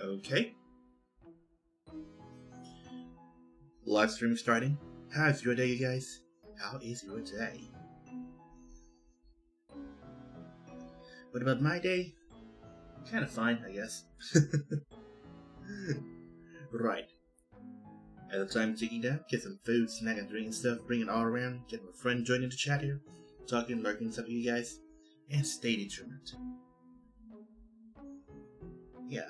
Okay. Live stream starting. How's your day, you guys? How is your day? What about my day? Kind of fine, I guess. Right. At the time to eat out, get some food, snack and drink and stuff, bring it all around, get my friend joining the chat here, talking, lurking stuff with you guys, and stay determined. Yeah.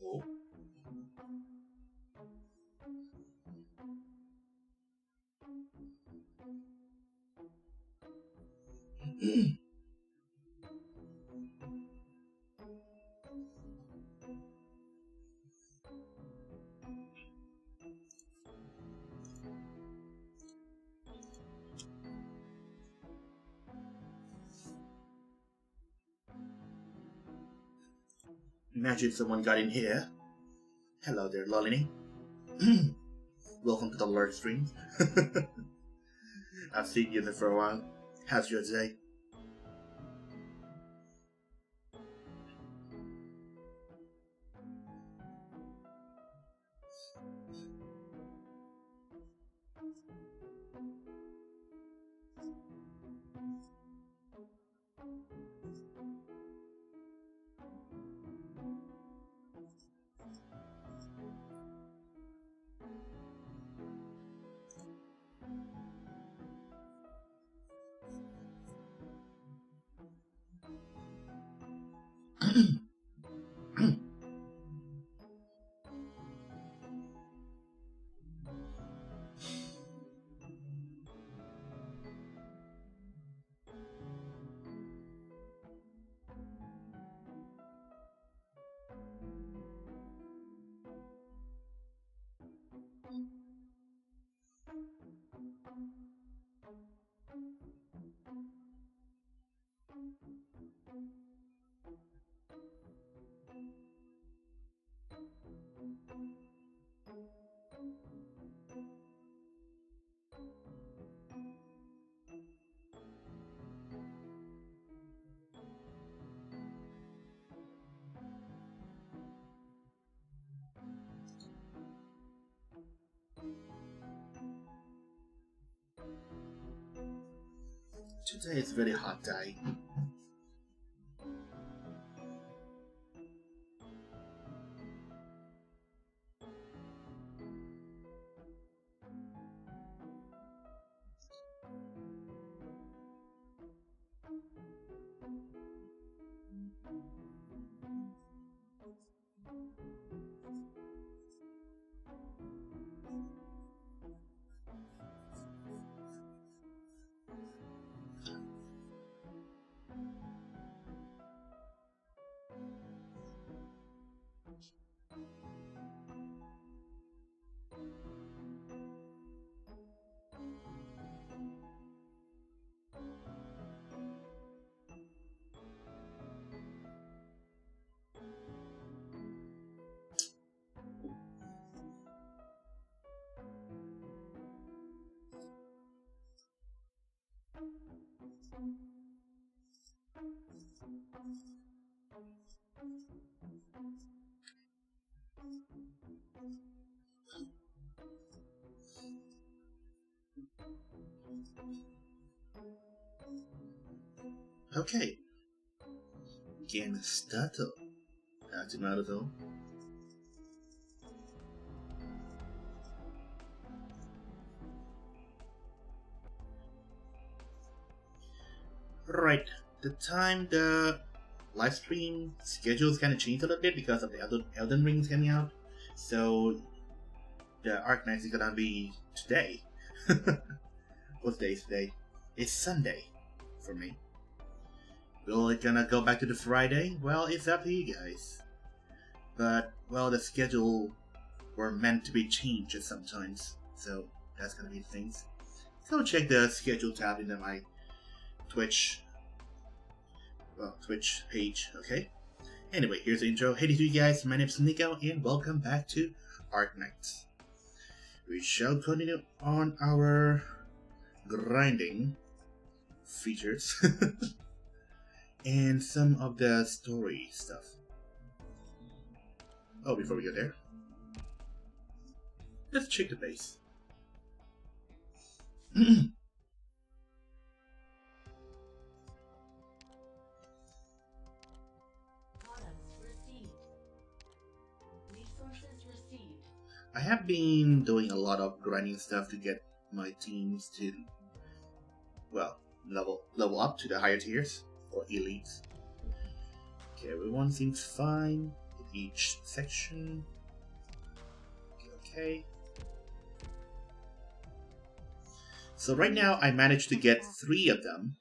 Oh. Imagine someone got in here. Hello there, Lolini. Welcome to the live stream. I've seen you there for a while. How's your day? Today is a very hot day. Okay. Game started. How's it matter though? Right. The time the live stream schedules kind of changed a little bit because of the Elden Rings coming out. So the Arknights is gonna be today. What day is today? It's Sunday for me. Will it gonna go back to the Friday? Well, it's up to you guys. But, well, the schedule were meant to be changed sometimes, so that's gonna be the things. So check the schedule tab in my Twitch page, okay? Anyway, here's the intro. Hey to you guys, my name is Nico, and welcome back to Arknights. We shall continue on our grinding features and some of the story stuff. Oh, before we go there, let's check the base. I have been doing a lot of grinding stuff to get my teams to, well, level up to the higher tiers or elites. Okay, everyone seems fine in each section. Okay. So right now I managed to get 3 of them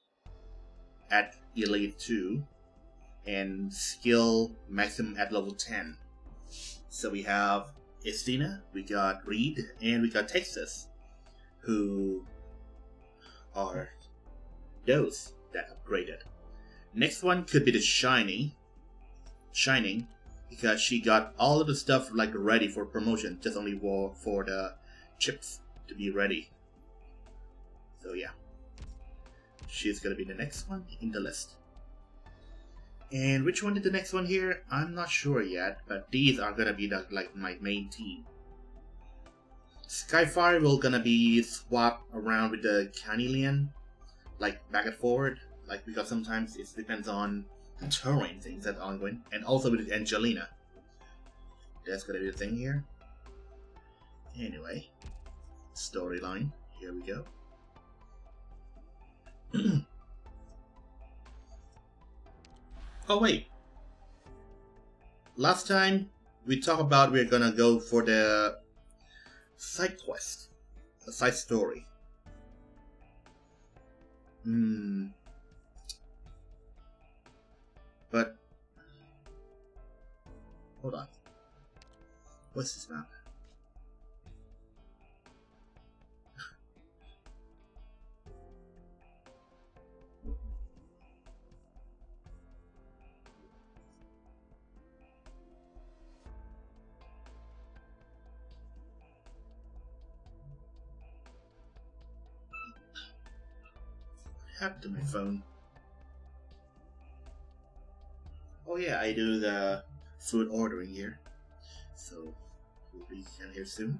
at elite 2 and skill maximum at level 10. So we have Estina, we got Reed, and we got Texas, who are those that upgraded. Next one could be the Shining, because she got all of the stuff like ready for promotion, just only for the chips to be ready. So yeah, she's gonna be the next one in the list. And which one is the next one here? I'm not sure yet, but these are gonna be like my main team. Skyfire will gonna be swapped around with the Canelian, like back and forward, like because sometimes it depends on the terrain things that are ongoing, and also with Angelina. That's gonna be the thing here. Anyway, storyline. Here we go. Oh wait, last time we talked about we're gonna go for the side quest, the side story. But hold on, what's this map? Happened to my phone. Oh yeah, I do the food ordering here, so we'll be here soon.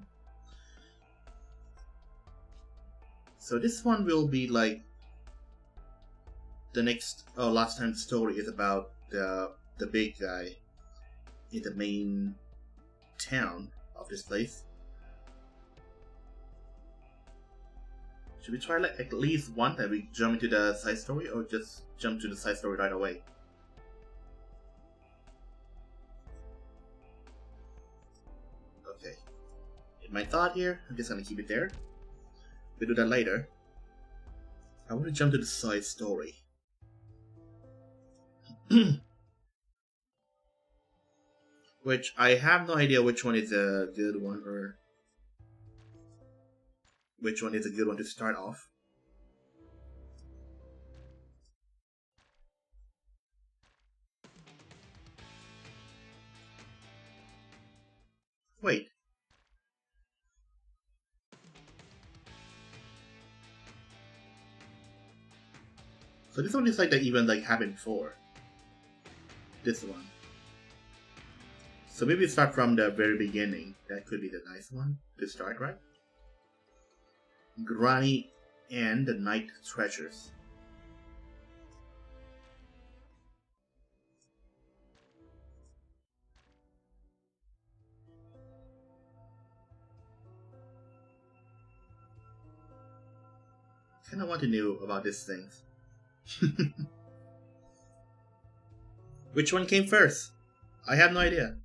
So this one will be like the next. Oh, last time's story is about the big guy in the main town of this place. Should we try like at least one that we jump into the side story, or just jump to the side story right away? Okay. In my thought here, I'm just gonna keep it there. We'll do that later. I want to jump to the side story. Which I have no idea which one is a good one or which one is a good one to start off. Wait. So this one is like the event like happened before. This one. So maybe start from the very beginning. That could be the nice one to start, right? Granny and the Night Treasures. Kinda want to know about these things. Which one came first? I have no idea.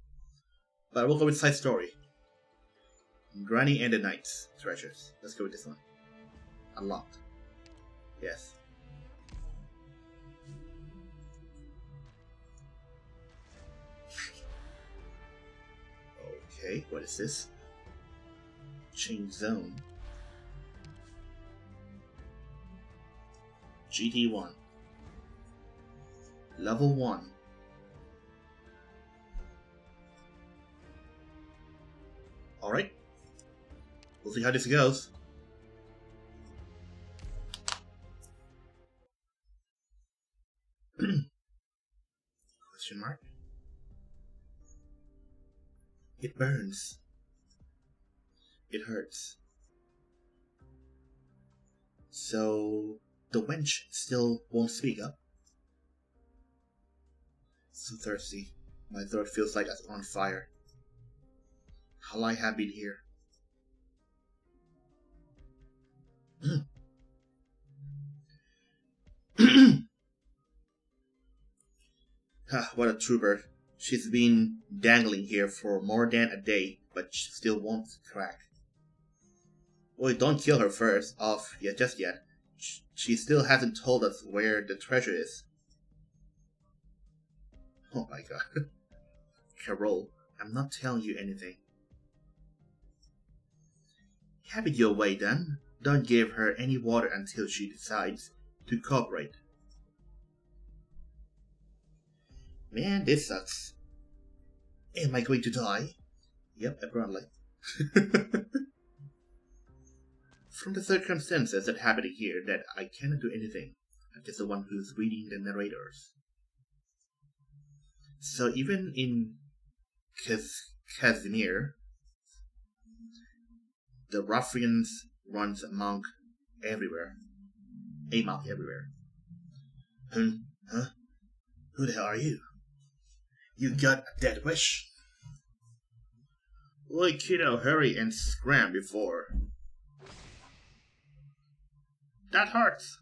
But we'll go with side story. Granny and the Knights treasures. Let's go with this one. Unlocked. Yes. Okay, what is this? Change zone. GT1. Level 1. Alright. We'll see how this goes. Question mark? It burns. It hurts. So the wench still won't speak up. So thirsty. My throat feels like it's on fire. How I have been here. What a trooper. She's been dangling here for more than a day, but she still won't crack. Wait, don't kill her first off just yet. She still hasn't told us where the treasure is. Oh my god. Carol, I'm not telling you anything. Have it your way then. Don't give her any water until she decides to cooperate. Man, this sucks. Am I going to die? Yep, apparently. From the circumstances that happened here, that I cannot do anything. I'm just the one who's reading the narrators. So even in Casimir, the ruffians runs among everywhere. Amok everywhere. Huh? Who the hell are you? You got a dead wish? Oi, kiddo, hurry and scram before. That hurts.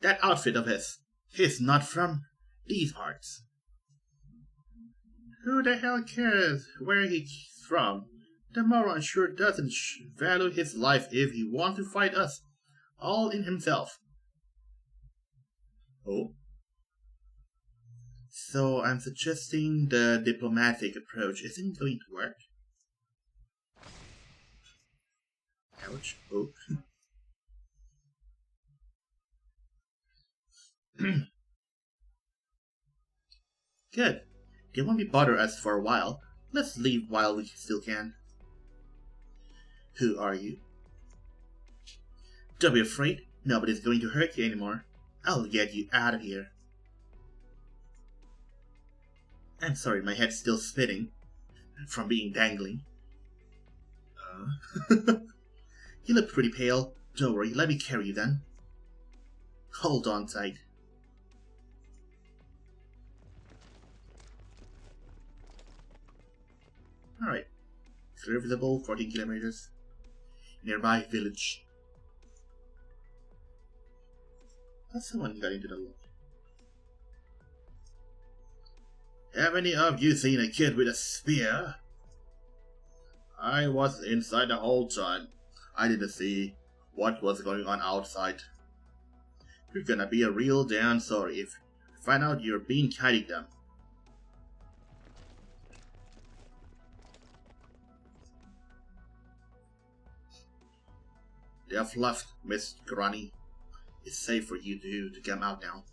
That outfit of his. He's not from these parts. Who the hell cares where he's from? The moron sure doesn't value his life if he wants to fight us. All in himself. Oh? So I'm suggesting the diplomatic approach isn't going to work. Ouch. Oh. Good. They won't be bother us for a while. Let's leave while we still can. Who are you? Don't be afraid. Nobody's going to hurt you anymore. I'll get you out of here. I'm sorry, my head's still spinning from being dangling. You look pretty pale. Don't worry, let me carry you then. Hold on tight. Alright. Clear visible, 14 kilometers. Nearby village. Someone got into the loop. Have any of you seen a kid with a spear? I was inside the whole time. I didn't see what was going on outside. You're gonna be a real damn sorry if you find out you're being hiding them. They have left, Miss Granny. It's safe for you to come out now.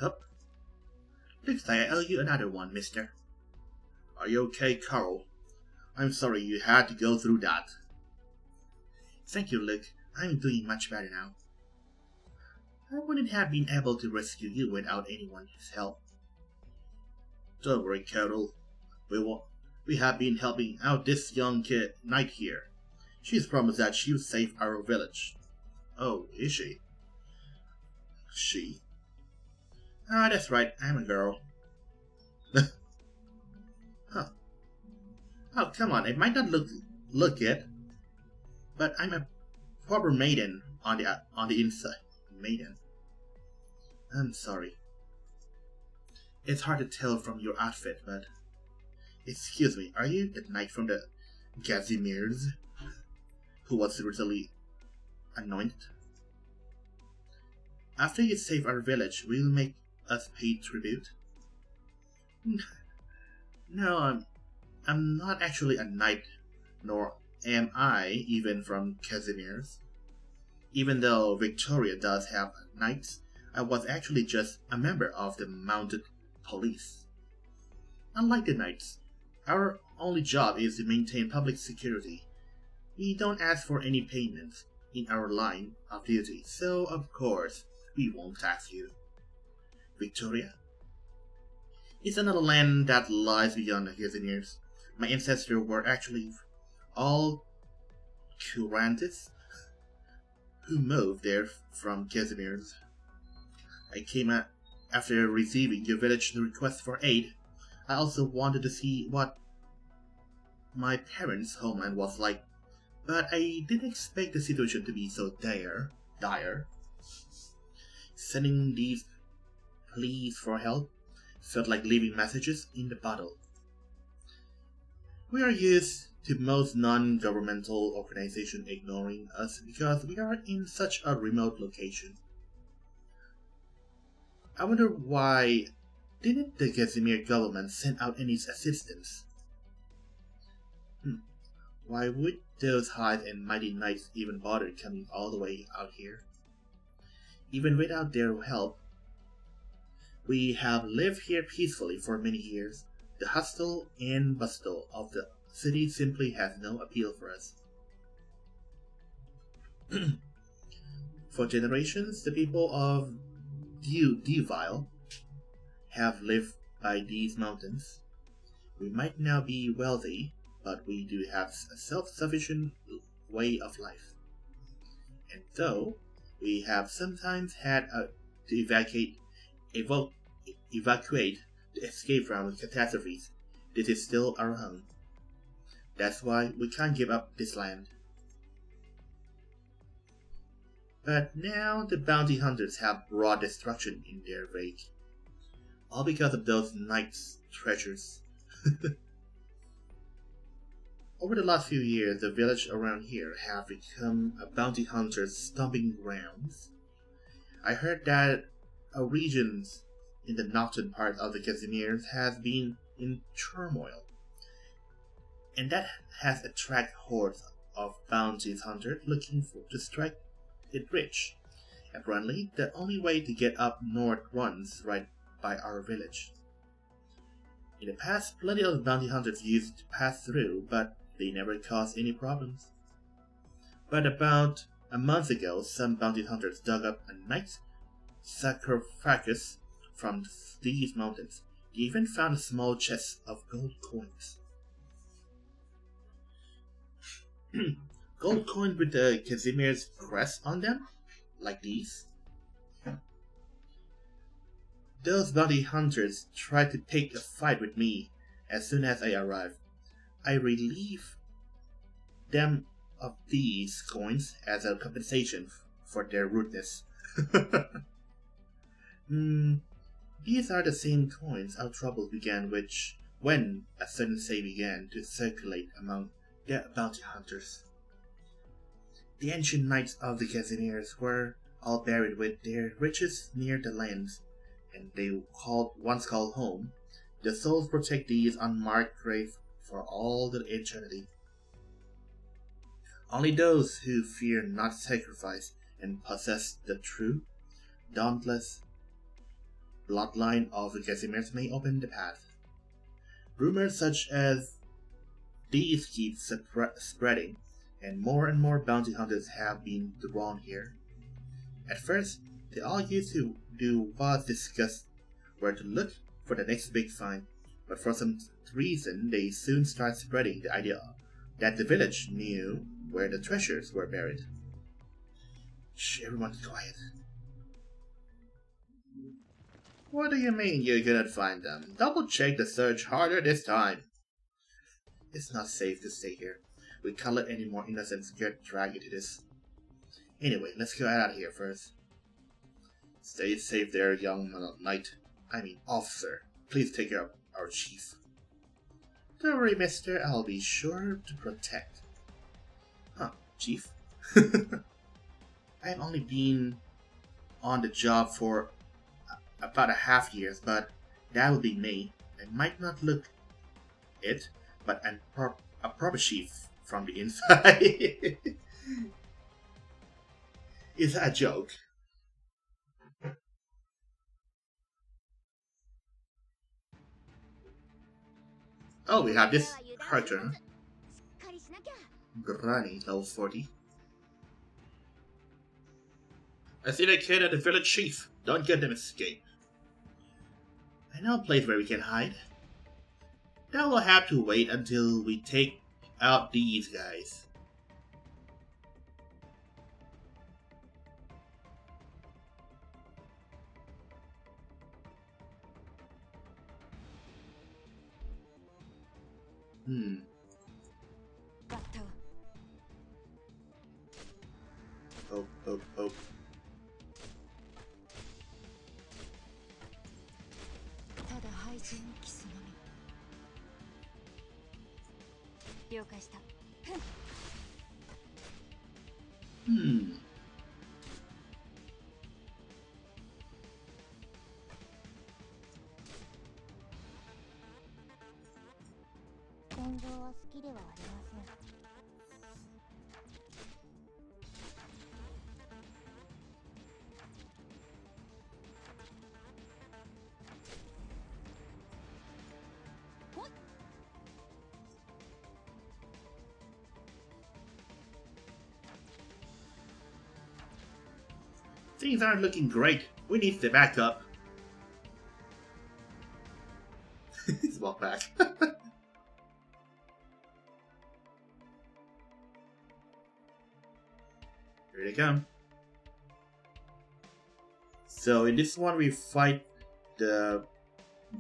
Hup. Looks like I owe you another one, mister. Are you okay, Carl? I'm sorry you had to go through that. Thank you, Luke. I'm doing much better now. I wouldn't have been able to rescue you without anyone's help. Don't worry, Carol. We have been helping out this young knight here. She's promised that she'll save our village. Oh, is she? She? Ah, that's right, I'm a girl. Huh. Oh, come on, it might not look it, but I'm a proper maiden on the inside. Maiden. I'm sorry. It's hard to tell from your outfit, but Excuse me, are you the knight from the Gazimirs who was recently anointed? After you save our village, will you make us pay tribute? No, I'm not actually a knight, nor am I even from Casimir's. Even though Victoria does have knights, I was actually just a member of the mounted police. Unlike the knights, our only job is to maintain public security. We don't ask for any payments in our line of duty, so of course we won't tax you. Victoria is another land that lies beyond the Casimir's. My ancestors were actually all Curantis who moved there from Casimir's. I came after receiving your village request for aid. I also wanted to see what my parents' homeland was like, but I didn't expect the situation to be so dire. Sending these pleas for help felt like leaving messages in the bottle. We are used to most non-governmental organizations ignoring us because we are in such a remote location. I wonder why didn't the Casimir government send out any assistance? Why would those high and mighty knights even bother coming all the way out here? Even without their help, we have lived here peacefully for many years. The hustle and bustle of the city simply has no appeal for us. For generations, the people of Devile have lived by these mountains. We might now be wealthy, but we do have a self-sufficient way of life. And though we have sometimes had to evacuate to escape from catastrophes, this is still our home. That's why we can't give up this land. But now the bounty hunters have brought destruction in their wake. All because of those knights' treasures. Over the last few years, the village around here have become a bounty hunter's stomping grounds. I heard that a region in the northern part of the Casimir's has been in turmoil, and that has attracted hordes of bounty hunters looking to strike it rich. Apparently, the only way to get up north runs right by our village. In the past, plenty of bounty hunters used to pass through, but they never caused any problems. But about a month ago, some bounty hunters dug up a knight's sarcophagus from these mountains. They even found a small chest of gold coins. Gold coins with the Casimir's crest on them? Like these? Those bounty hunters tried to pick a fight with me as soon as I arrived. I relieved them of these coins as a compensation for their rudeness. These are the same coins our trouble began with when ascendancy began to circulate among the bounty hunters. The ancient knights of the Casimirs were all buried with their riches near the lands, and they once called home. The souls protect these unmarked graves for all the eternity. Only those who fear not sacrifice and possess the true, dauntless bloodline of the Casimirs may open the path. Rumors such as these keep spreading, and more bounty hunters have been drawn here. At first, they all used to do was discuss where to look for the next big find, but for some reason they soon start spreading the idea that the village knew where the treasures were buried. Shh, everyone be quiet. What do you mean you couldn't find them? Double check the search harder this time. It's not safe to stay here. We can't let any more innocents get dragged into this. Anyway, let's get out of here first. Stay safe there, young knight. Officer. Please take care of our chief. Don't worry, mister. I'll be sure to protect. Huh, Chief? I've only been on the job for about a half years, but that will be me. I might not look it, but I'm a proper chief from the inside. Is that a joke? Oh, we have this character. Granny, level 40. I see that kid at the village chief. Don't get them escape. I know a place where we can hide. Now we'll have to wait until we take out these guys. Oh. ただ配信にキスのみ。了解した。本当は好きではありません。Things aren't looking great. We need to back up. Let's walk back. Here they come. So in this one we fight the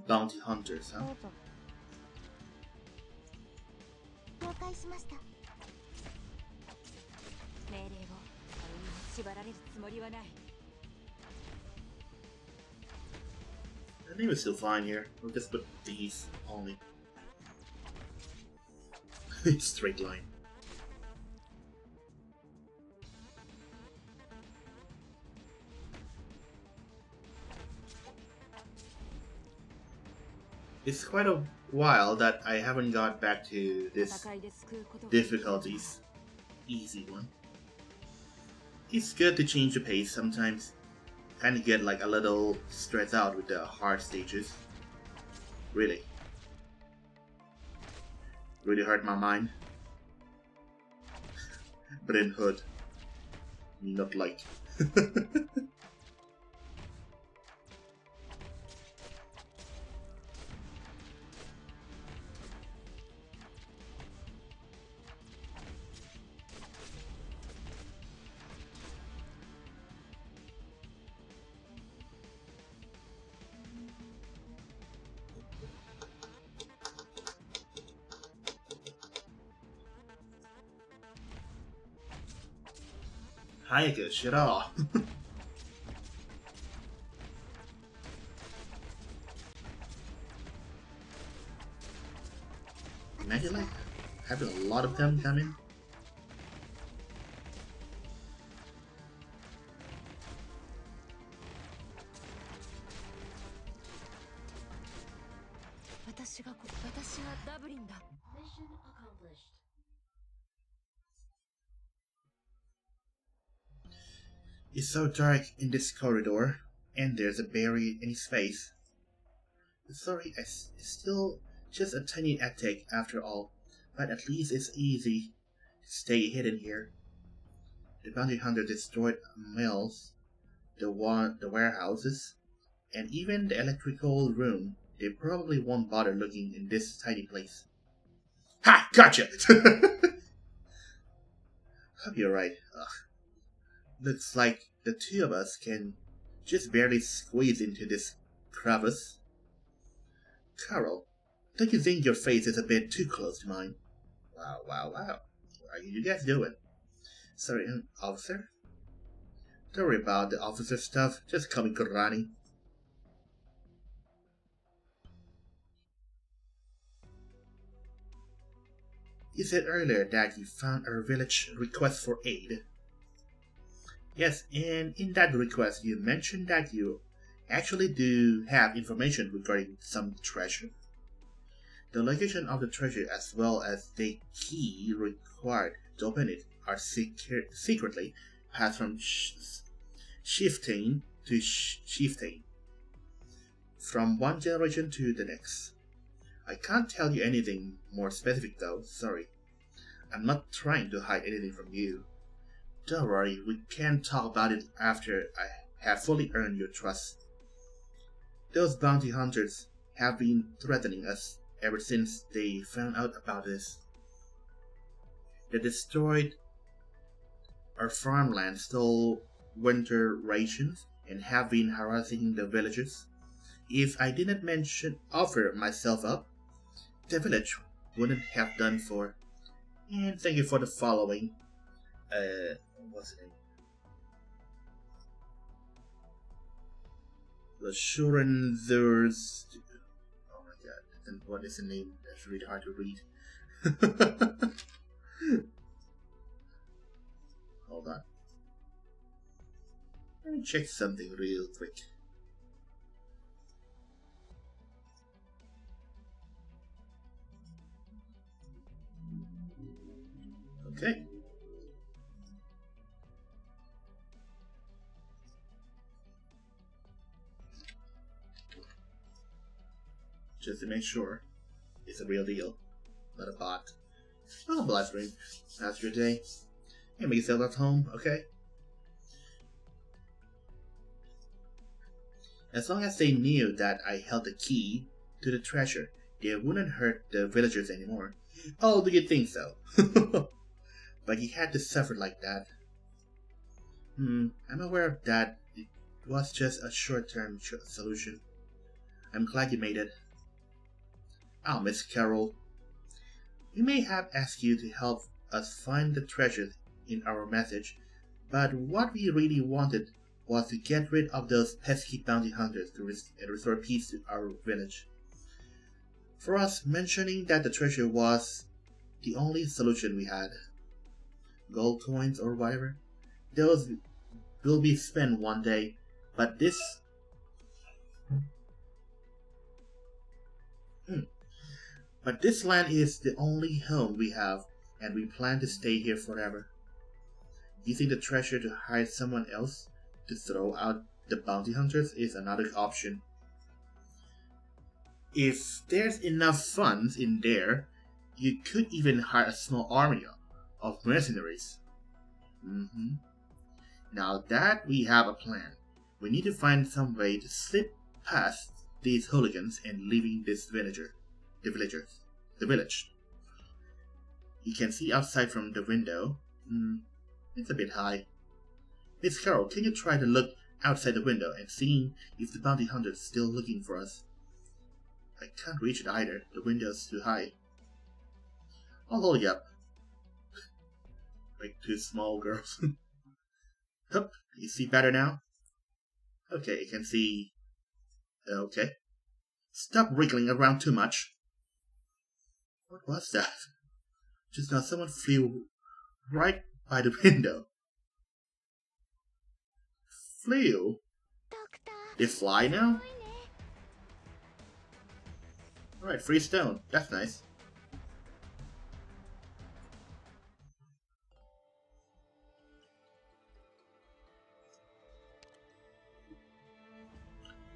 bounty hunters, huh? 了解しました。命令を縛られるつもりはない。 I think we're still fine here. We'll just put these only. It's straight line. It's quite a while that I haven't got back to this difficulties. Easy one. It's good to change the pace sometimes. Kind of get like a little stressed out with the hard stages. Really hurt my mind. But in Hood, not like. Hiya, shit off. Imagine like having a lot of them coming. Mission accomplished. It's so dark in this corridor, and there's a berry in his face. Sorry, it's still just a tiny attic after all, but at least it's easy to stay hidden here. The bounty hunter destroyed mills, the warehouses, and even the electrical room. They probably won't bother looking in this tiny place. Ha! Gotcha! Hope you're right. Ugh. Looks like the two of us can just barely squeeze into this crevice. Carol, don't you think your face is a bit too close to mine? Wow. What are you guys doing? Sorry, officer? Don't worry about the officer stuff. Just call me Granny. You said earlier that you found our village request for aid. Yes, and in that request you mentioned that you actually do have information regarding some treasure. The location of the treasure as well as the key required to open it are secretly passed from shifting to shifting, from one generation to the next. I can't tell you anything more specific though, sorry. I'm not trying to hide anything from you. Don't worry, we can talk about it after I have fully earned your trust. Those bounty hunters have been threatening us ever since they found out about this. They destroyed our farmland, stole winter rations, and have been harassing the villagers. If I didn't offer myself up, the village wouldn't have done for. And thank you for the following. What's the name? The Shurenzers. Oh my god. And what is the name? That's really hard to read. Hold on. Let me check something real quick. Okay. Just to make sure it's a real deal, not a bot. Oh, blast ring. How's your day? Hey, make yourself at home, okay? As long as they knew that I held the key to the treasure, they wouldn't hurt the villagers anymore. Oh, do you think so? But he had to suffer like that. I'm aware of that. It was just a short-term solution. I'm glad you made it. Oh, Miss Carol. We may have asked you to help us find the treasure in our message, but what we really wanted was to get rid of those pesky bounty hunters to restore peace to our village. For us, mentioning that the treasure was the only solution we had. Gold coins or whatever, those will be spent one day, but this land is the only home we have, and we plan to stay here forever. Using the treasure to hire someone else to throw out the bounty hunters is another option. If there's enough funds in there, you could even hire a small army of mercenaries. Now that we have a plan, we need to find some way to slip past these hooligans and leaving this the village. You can see outside from the window. It's a bit high. Miss Carol, can you try to look outside the window and see if the bounty hunter is still looking for us? I can't reach it either. The window's too high. I'll hold you up. Like two small girls. Hup, you see better now? Okay, you can see. Okay. Stop wriggling around too much. What was that? Just now someone flew right by the window. Flew? They fly now? Alright, free stone. That's nice.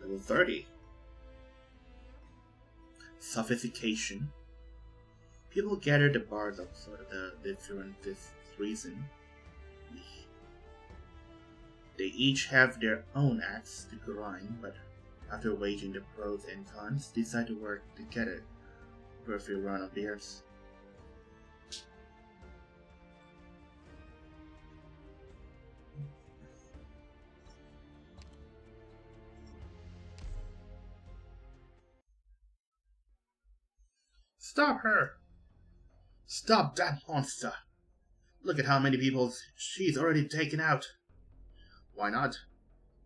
Level 30. Sophistication. People gather the bars up for the different reason. They each have their own axe to grind, but after weighing the pros and cons, decide to work together for a few rounds of beers. Stop her! Stop that monster! Look at how many people she's already taken out. Why not?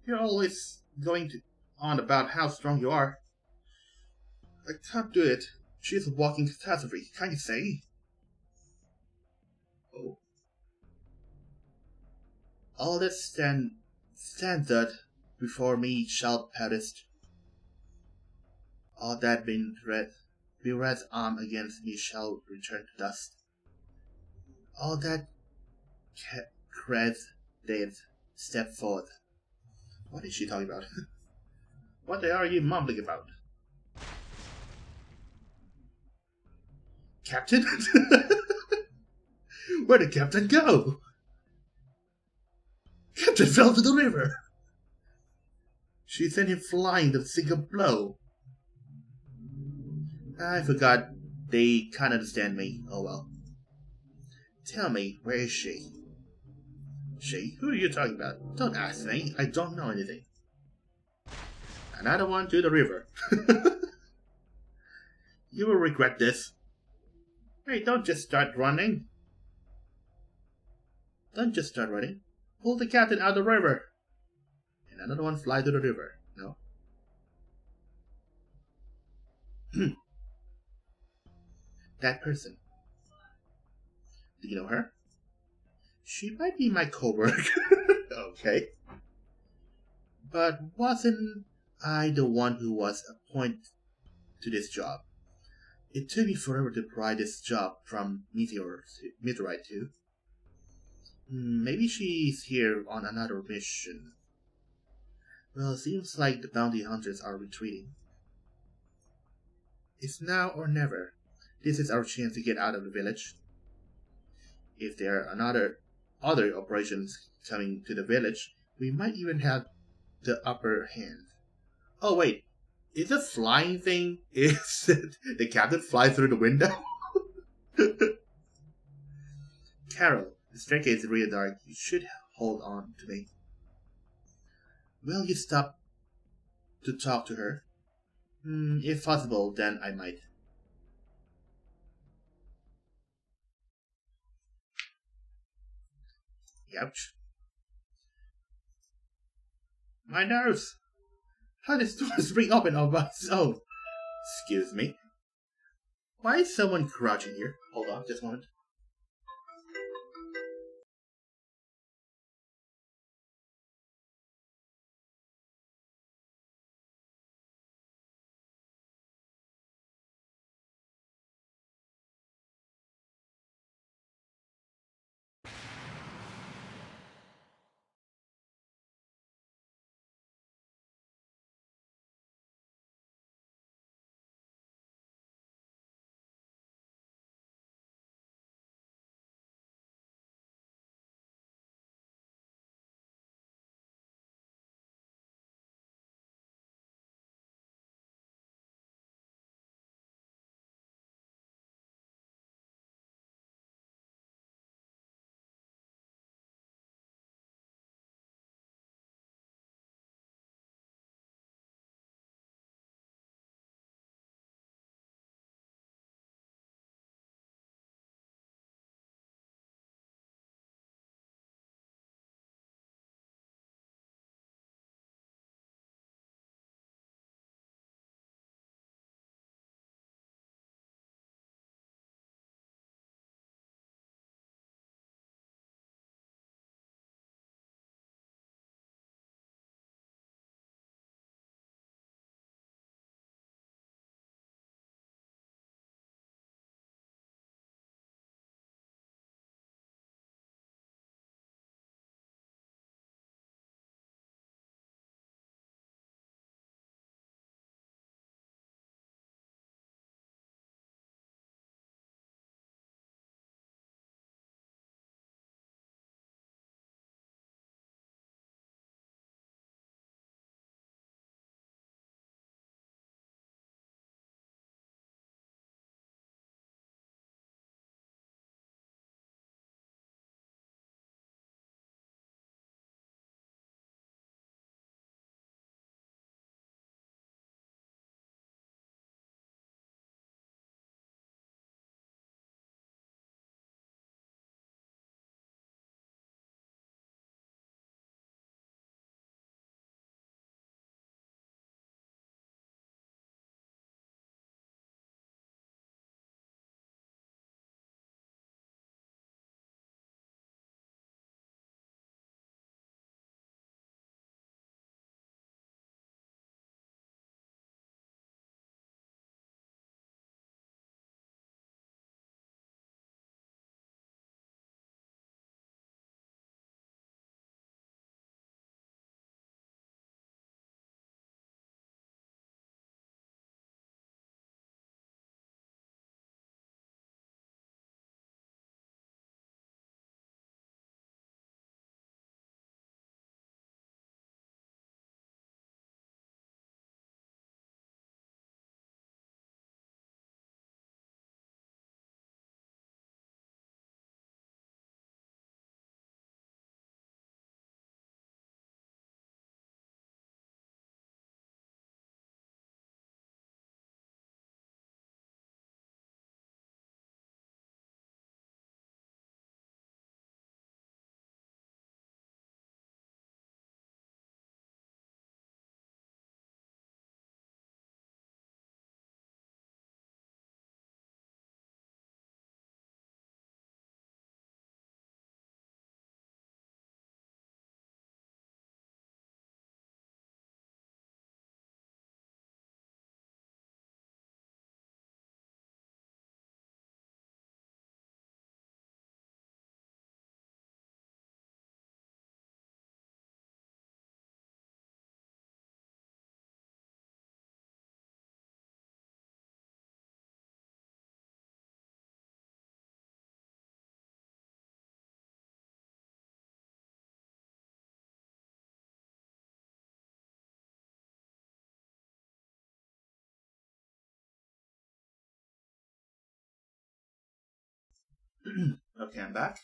You're always on about how strong you are. I can't do it. She's a walking catastrophe, can't you say? All that standeth before me shall perish. All that beareth arm against me shall return to dust. All that crieth death, step forth. What is she talking about? What are you mumbling about? Captain? Where did Captain go? Captain fell to the river. She sent him flying the single blow. I forgot they can't understand me. Oh well. Tell me, where is she? She? Who are you talking about? Don't ask me. I don't know anything. Another one to the river. You will regret this. Hey, don't just start running. Don't just start running. Pull the captain out of the river. And another one fly to the river. No? That person. Do you know her? She might be my coworker. Okay. But wasn't I the one who was appointed to this job? It took me forever to pry this job from Meteorite 2. Maybe she's here on another mission. Well, it seems like the bounty hunters are retreating. It's now or never. This is our chance to get out of the village. If there are other operations coming to the village, we might even have the upper hand. Oh wait, is the flying thing, is the captain fly through the window? Carol, the staircase is really dark. You should hold on to me. Will you stop to talk to her? If possible, then I might. Ouch. My nerves! How did doors spring open on my own? Excuse me. Why is someone crouching here? Hold on, just a moment. Okay, I'm back.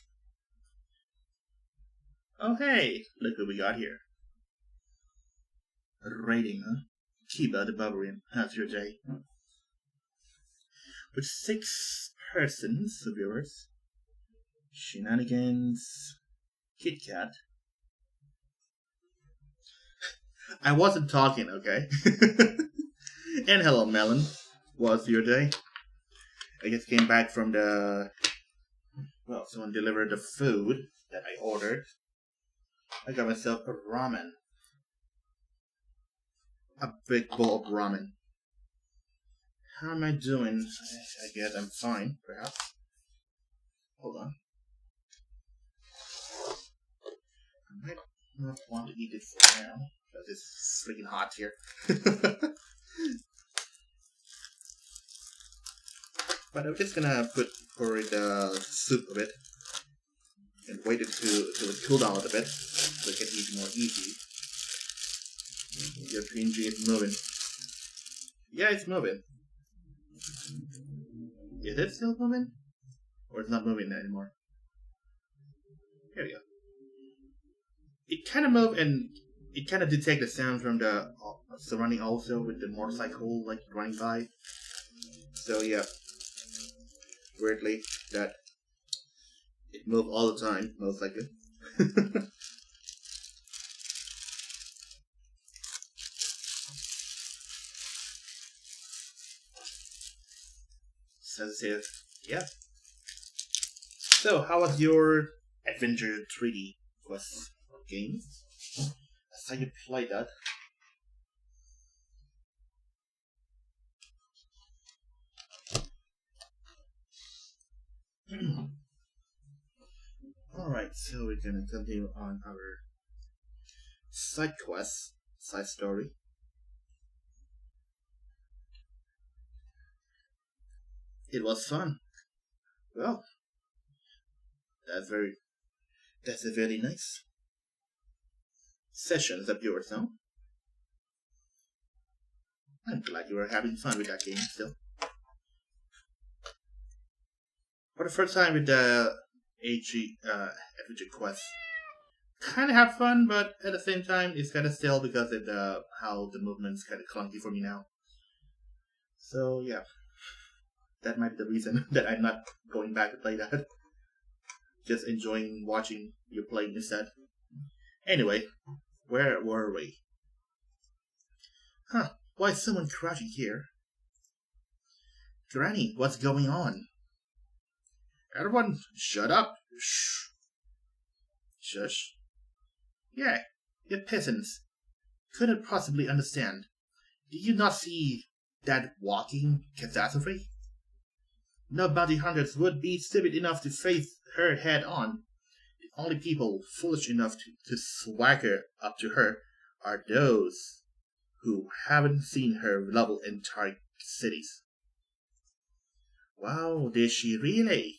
Oh hey, look what we got here. Rating, huh? Kiba the Barbarian. How's your day? With 6 persons, viewers. Shenanigans. Kit Kat. I wasn't talking, okay? And hello, Melon. What's your day? I just came back from the... Well, someone delivered the food that I ordered. I got myself a ramen. A big bowl of ramen. How am I doing? I guess I'm fine, perhaps. Hold on. I might not want to eat it for now, because it's freaking hot here. But I'm just gonna pour the soup a bit and wait it to cool down a little bit so it can eat more easy. Your PNG is moving. Yeah, it's moving. Is it still moving? Or it's not moving anymore? Here we go. It kind of moved and it kind of detected the sound from the surrounding also with the motorcycle like running by. So yeah. Weirdly, that it moved all the time, most likely. Sensitive, yeah. So, how was your Adventure 3D Quest game? I saw you play that. Alright, so we're gonna continue on our side quest, side story. It was fun. Well, that's a very nice session of yours, huh? I'm glad you were having fun with that game still. For the first time with the Adventure Quest, kind of have fun, but at the same time, it's kind of still because of how the movement's kind of clunky for me now. So yeah, that might be the reason that I'm not going back to play that. Just enjoying watching you playing instead. Anyway, where were we? Huh? Why is someone crouching here? Granny, what's going on? Everyone, shut up! Shh. Shush. Yeah, you peasants couldn't possibly understand. Do you not see that walking catastrophe? No bounty hunters would be stupid enough to face her head on. The only people foolish enough to swagger up to her are those who haven't seen her level entire cities. Wow, did she really?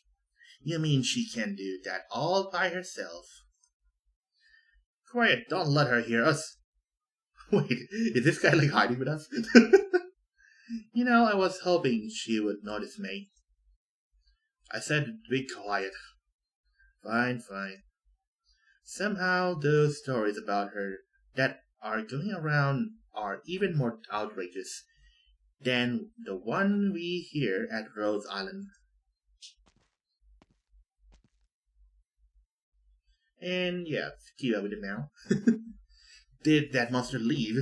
You mean she can do that all by herself? Quiet, don't let her hear us. Wait, is this guy like hiding with us? You know, I was hoping she would notice me. I said be quiet. Fine. Somehow those stories about her that are going around are even more outrageous than the one we hear at Rose Island. And yeah, keep up with it now. Did that monster leave?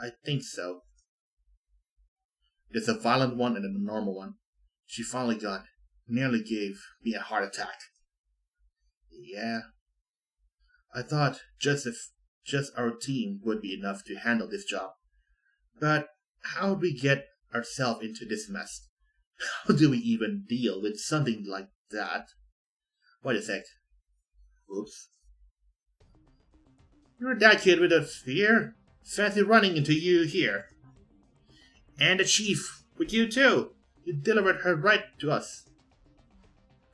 I think so. There's a violent one and a normal one. She finally nearly gave me a heart attack. Yeah. I thought just our team would be enough to handle this job. But how do we get ourselves into this mess? How do we even deal with something like that? Wait a sec. Oops. You're that kid with a spear? Fancy running into you here. And the chief, with you too. You delivered her right to us.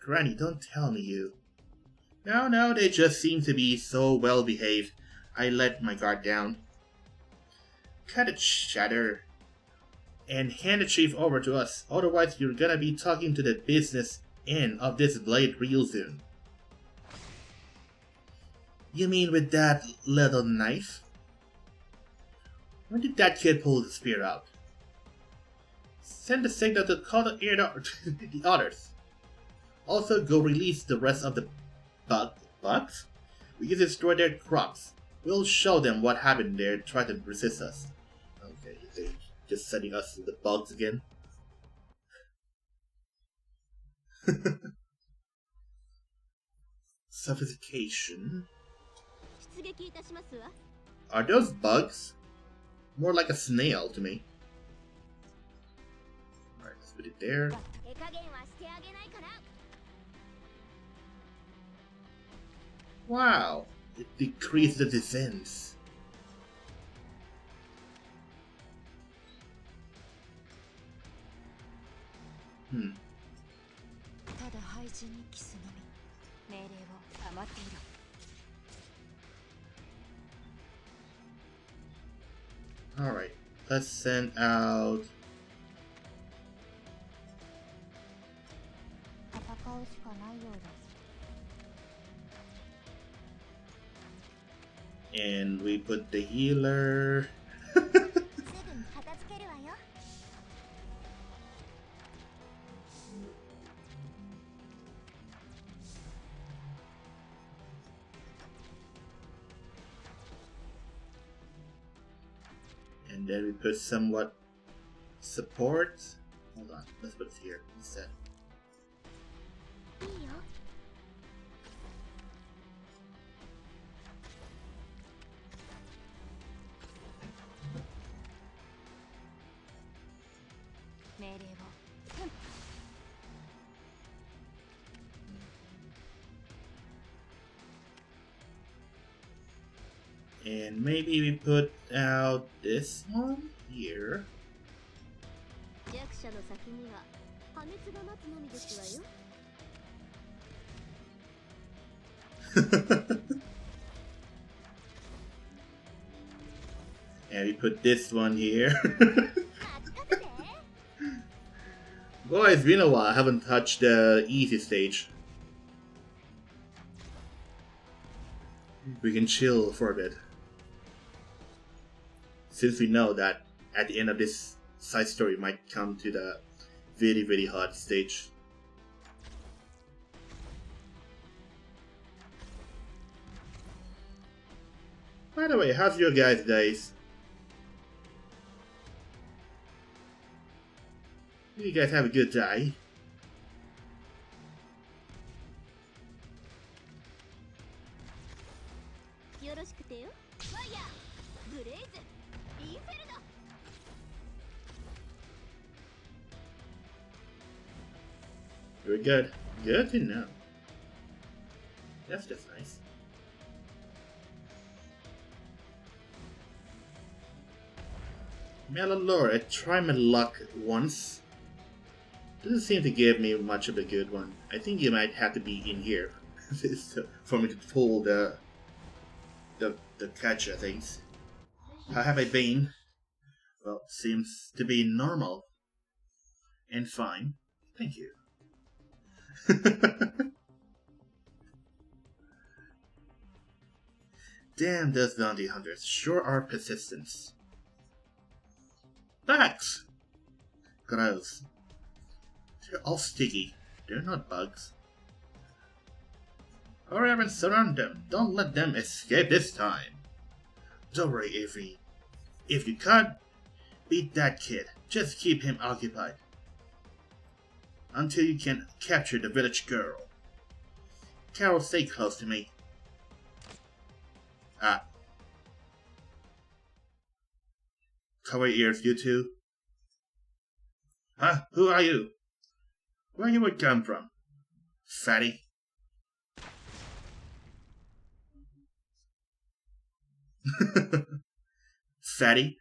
Granny, don't tell me you. No, they just seem to be so well behaved. I let my guard down. Cut it, Shatter. and hand the chief over to us. Otherwise, you're gonna be talking to the business end of this blade real soon. You mean with that little knife? When did that kid pull the spear out? Send the signal to call the others. Also, go release the rest of the bugs. We can destroy their crops. We'll show them what happened there. Try to resist us. Okay, they're just sending us to the bugs again. Sophistication. Are those bugs? More like a snail to me. Alright, let's put it there. Wow, it decreased the defense. Alright, let's send out... And we put the healer... And then we put somewhat support. Hold on, let's put it here instead. And maybe we put out this one here. And we put this one here. Boy, it's been a while. I haven't touched the easy stage. We can chill for a bit. Since we know that at the end of this side story might come to the very hard stage. By the way, how's your guys' days? You guys have a good day? Very good. Good to know. That's just nice. Melalore, I tried my luck once. Doesn't seem to give me much of a good one. I think you might have to be in here for me to pull the catcher things. How have I been? Well, seems to be normal. And fine. Thank you. Damn, those bounty hunters sure are persistent. Bugs! Gross. They're all sticky. They're not bugs. Hurry up and surround them. Don't let them escape this time. Don't worry, Avery. If you can't beat that kid, just keep him occupied. Until you can capture the village girl. Carol, stay close to me. Ah. Cover your ears, you two. Huh? Who are you? Where you would come from? Fatty? Fatty?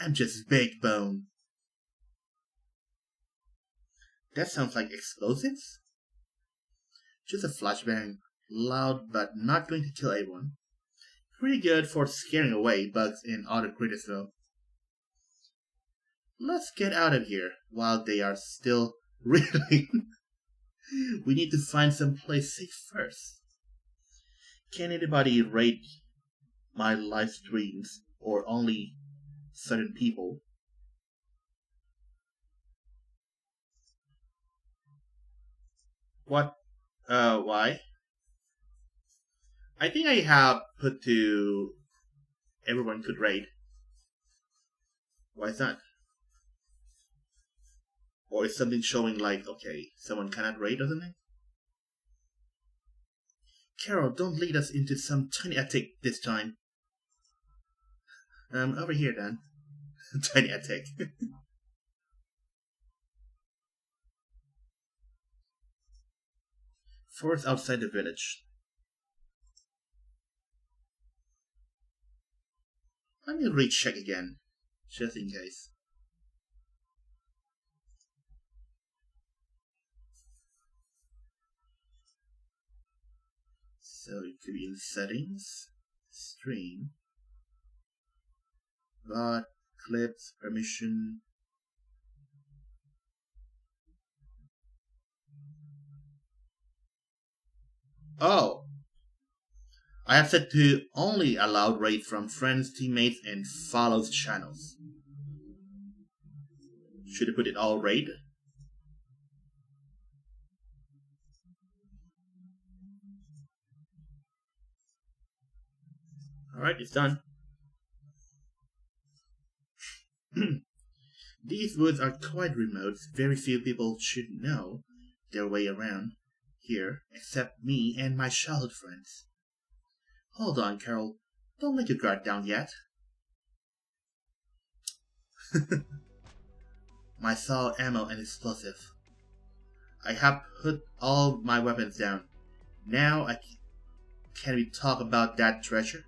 I'm just Big Bone. That sounds like explosives? Just a flashbang. Loud, but not going to kill anyone. Pretty good for scaring away bugs and other critters though. let's get out of here while they are still reeling. We need to find some place safe first. Can anybody raid my live streams or only certain people? What? Why? I think I have put to everyone could raid. Why is that? Or is something showing like, okay, someone cannot raid or something? Carol, don't lead us into some tiny attic this time. Over here then. Tiny attic. Forest outside the village. Let me recheck again, just in case. So it could be in settings, stream, VOD, clips, permission. Oh! I have set to only allow raid from friends, teammates, and follows channels. Should I put it all raid? Alright, it's done. These woods are quite remote. Very few people should know their way around here, except me and my childhood friends. Hold on, Carol. Don't let your guard down yet. My saw, ammo, and explosive. I have put all my weapons down. Now can we talk about that treasure?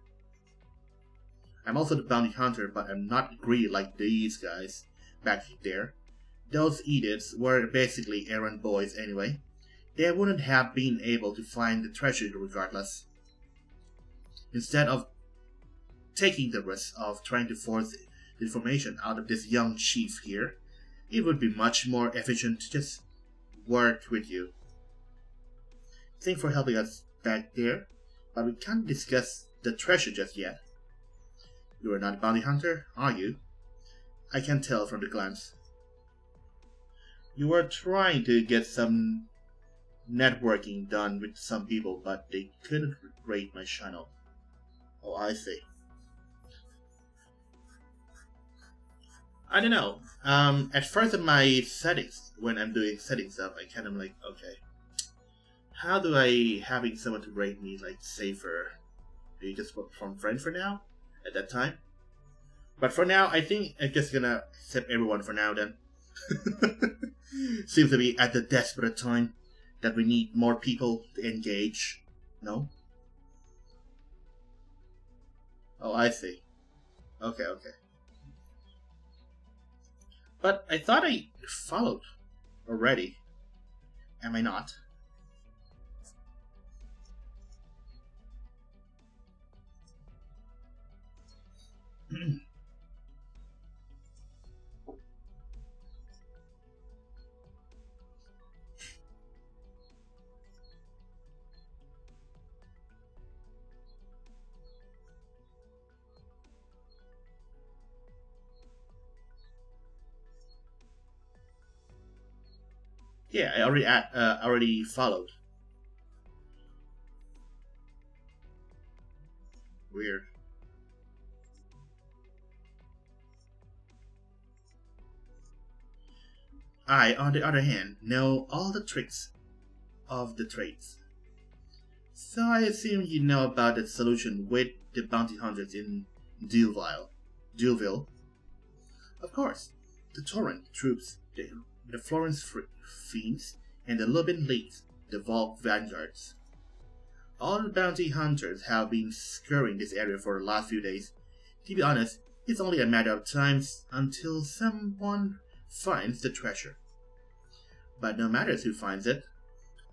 I'm also the bounty hunter, but I'm not greedy like these guys back there. Those idiots were basically errand boys anyway. They wouldn't have been able to find the treasure regardless. Instead of taking the risk of trying to force the information out of this young chief here, it would be much more efficient to just work with you. Thanks for helping us back there, but we can't discuss the treasure just yet. You are not a bounty hunter, are you? I can tell from the glance. You were trying to get some networking done with some people, but they couldn't raid my channel. Oh, I see. I don't know. At first in my settings, when I'm doing setting stuff, I kind of like, okay, how do I having someone to raid me like safer? Do you just from friend for now? At that time? But for now, I think I'm just gonna accept everyone for now then. Seems to be at the desperate time that we need more people to engage. No? Oh, I see. Okay. But I thought I followed already. Am I not? Yeah, I already followed. Weird. I, on the other hand, know all the tricks of the trades. So I assume you know about the solution with the bounty hunters in Duville. Of course, the Torrent troops, the Florence Fiends, and the Lubin Leagues, the Volk Vanguards. All the bounty hunters have been scouring this area for the last few days. To be honest, it's only a matter of time until someone finds the treasure. But no matter who finds it,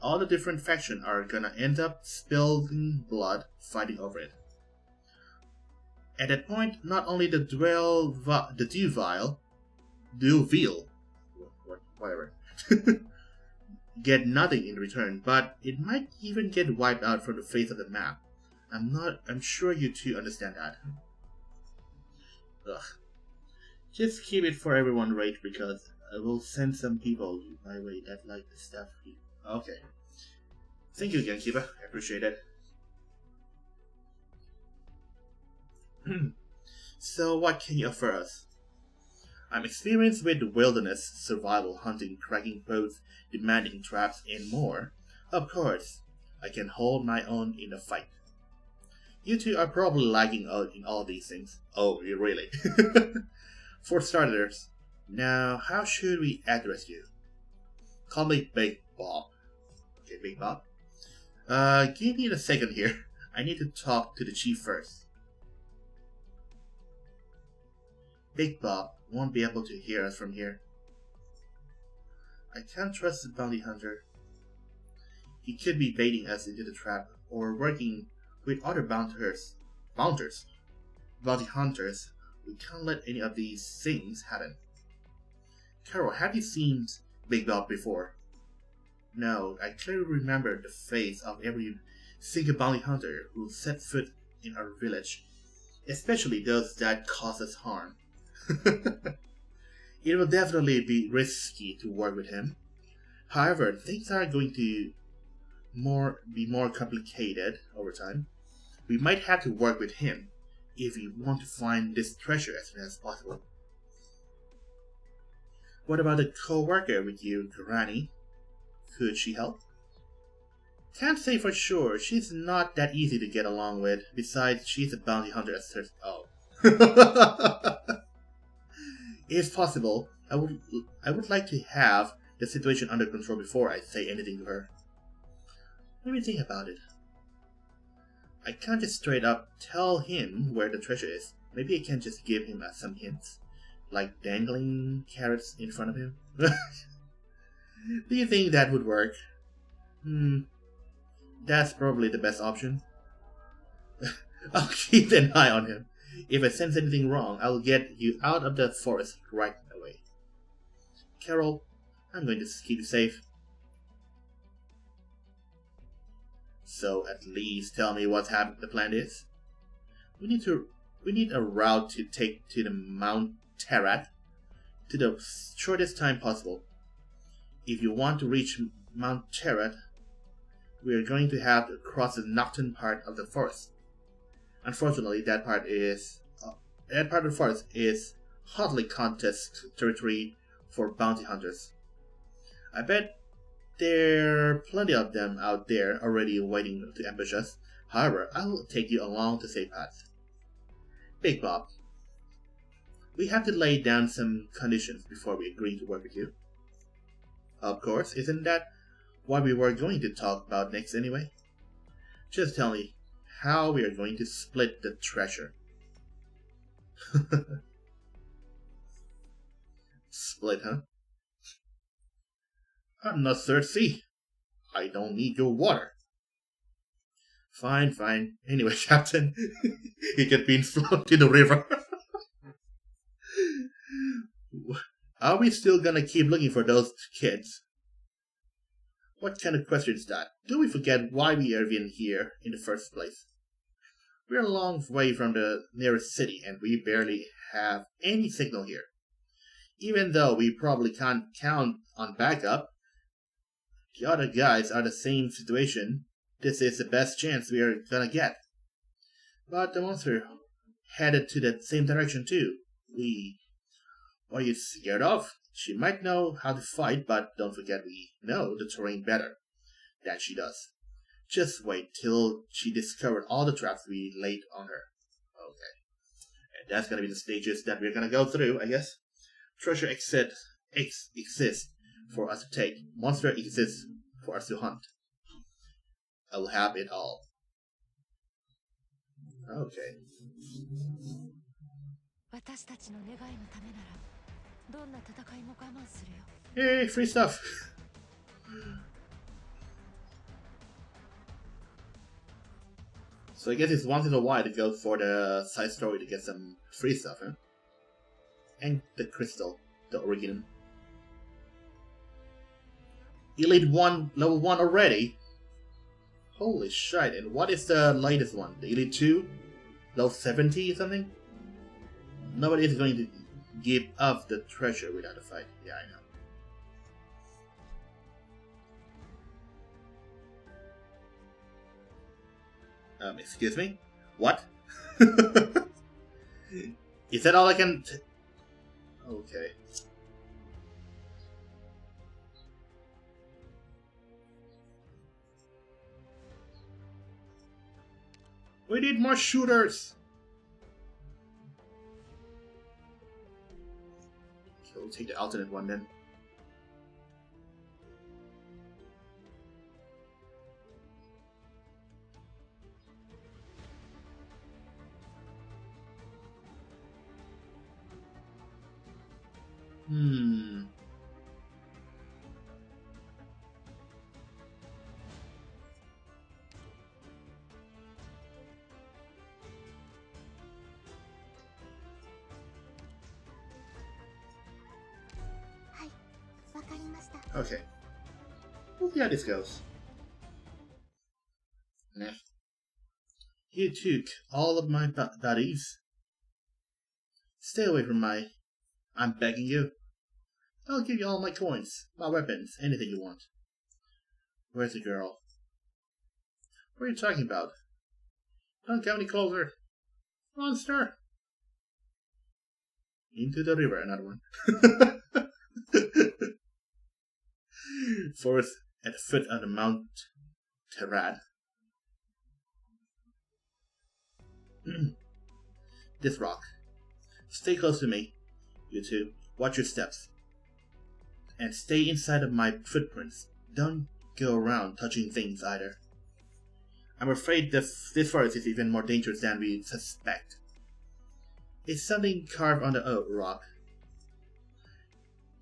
all the different factions are gonna end up spilling blood fighting over it. At that point, not only the Duvile, do veal, whatever, get nothing in return, but it might even get wiped out from the face of the map. I'm sure you two understand that. Ugh. Just keep it for everyone, right? Because I will send some people my way that like the stuff. Okay. Thank you again, Kiba. I appreciate it. So, what can you offer us? I'm experienced with wilderness, survival, hunting, cracking boats, demanding traps, and more. Of course, I can hold my own in a fight. You two are probably lagging out in all these things. Oh, really? For starters, now how should we address you? Call me Big Bob. Okay, Big Bob. Give me a second here. I need to talk to the chief first. Big Bob won't be able to hear us from here. I can't trust the bounty hunter. He could be baiting us into the trap or working with other bounty hunters. We can't let any of these things happen. Carol, have you seen Big Bob before? No, I clearly remember the face of every single bounty hunter who set foot in our village, especially those that cause us harm. It will definitely be risky to work with him. However, things are going to be more complicated over time. We might have to work with him if we want to find this treasure as soon as possible. What about the co-worker with you, Granny? Could she help? Can't say for sure. She's not that easy to get along with. Besides, she's a bounty hunter as her. Oh. If possible, I would like to have the situation under control before I say anything to her. Let me think about it. I can't just straight up tell him where the treasure is. Maybe I can just give him some hints, like dangling carrots in front of him. Do you think that would work? That's probably the best option. I'll keep an eye on him. If I sense anything wrong, I'll get you out of the forest right away. Carol, I'm going to keep you safe. So at least tell me what the plan is. We need a route to take to the Mount Terrat to the shortest time possible. If you want to reach Mount Terrat, we are going to have to cross the northern part of the forest. Unfortunately, that part of the forest is hotly contested territory for bounty hunters. I bet there are plenty of them out there already waiting to ambush us. However, I will take you along the safe path. Big Bob, we have to lay down some conditions before we agree to work with you. Of course, isn't that what we were going to talk about next anyway? Just tell me how we are going to split the treasure. Split, huh? I'm not thirsty. I don't need your water. Fine. Anyway, Captain, he get being flown to the river. Are we still gonna keep looking for those kids? What kind of question is that? Do we forget why we are even here in the first place? We're a long way from the nearest city and we barely have any signal here. Even though we probably can't count on backup, the other guys are the same situation. This is the best chance we are gonna get. But the monster headed to the same direction too. What are you scared of? She might know how to fight, but don't forget we know the terrain better. That she does. Just wait till she discovered all the traps we laid on her. Okay. And that's gonna be the stages that we're gonna go through, I guess. Treasure exists for us to take. Monster exists for us to hunt. I will have it all. Okay. Yay, free stuff! So I guess it's once in a while to go for the side story to get some free stuff, huh? And the crystal. the organ. Elite 1, level 1 already? Holy shit, and what is the latest one? The Elite 2? Level 70 or something? Nobody is going to give up the treasure without a fight. Yeah, I know. Excuse me? What? Is that all I can... Okay. We need more shooters! Okay, we'll take the alternate one then. Okay. We'll see how this goes. Nah. You took all of my buddies. Stay away from my... I'm begging you. I'll give you all my coins, my weapons, anything you want. Where's the girl? What are you talking about? Don't come any closer. Monster! Into the river, another one. Fourth at the foot of the Mount Terad. This rock. Stay close to me, you two. Watch your steps. And stay inside of my footprints. Don't go around touching things either. I'm afraid this forest is even more dangerous than we suspect. It's something carved on the rock.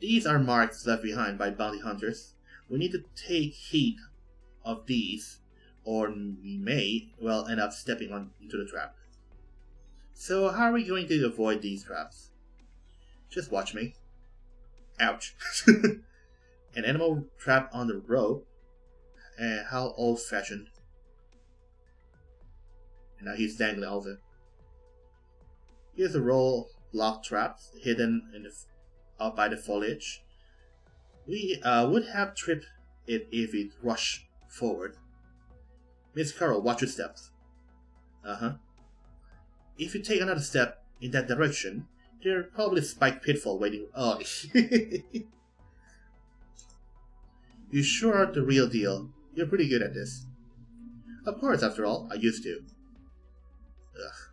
These are marks left behind by bounty hunters. We need to take heed of these, or we may, well, end up stepping into the trap. So how are we going to avoid these traps? Just watch me. Ouch. An animal trap on the rope. And how old-fashioned. And now he's dangling also. Here's a roll lock traps hidden in out by the foliage. We would have tripped it if it rushed forward. Miss Carol, watch your steps. If you take another step in that direction, there's probably a spike pitfall waiting. Oh, you sure are the real deal. You're pretty good at this. Of course, after all, I used to. Ugh.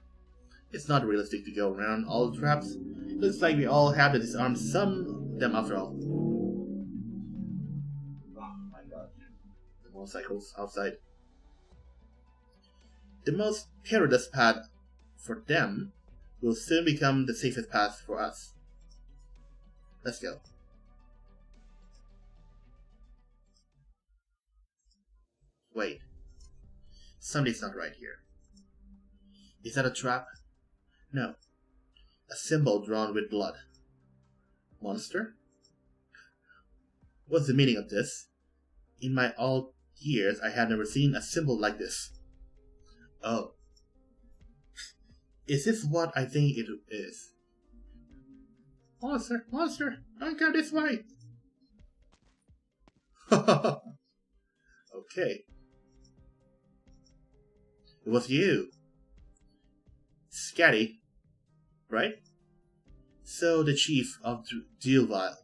It's not realistic to go around all the traps. Looks like we all have to disarm some of them after all. Oh my god. The motorcycles outside. The most perilous path for them will soon become the safest path for us. Let's go. Wait. Something's not right here. Is that a trap? No. A symbol drawn with blood. Monster? What's the meaning of this? In my all years, I had never seen a symbol like this. Oh. Is this what I think it is? Monster! Monster! Don't go this way! Okay. It was you. Scatty. Right? So the chief of Duvile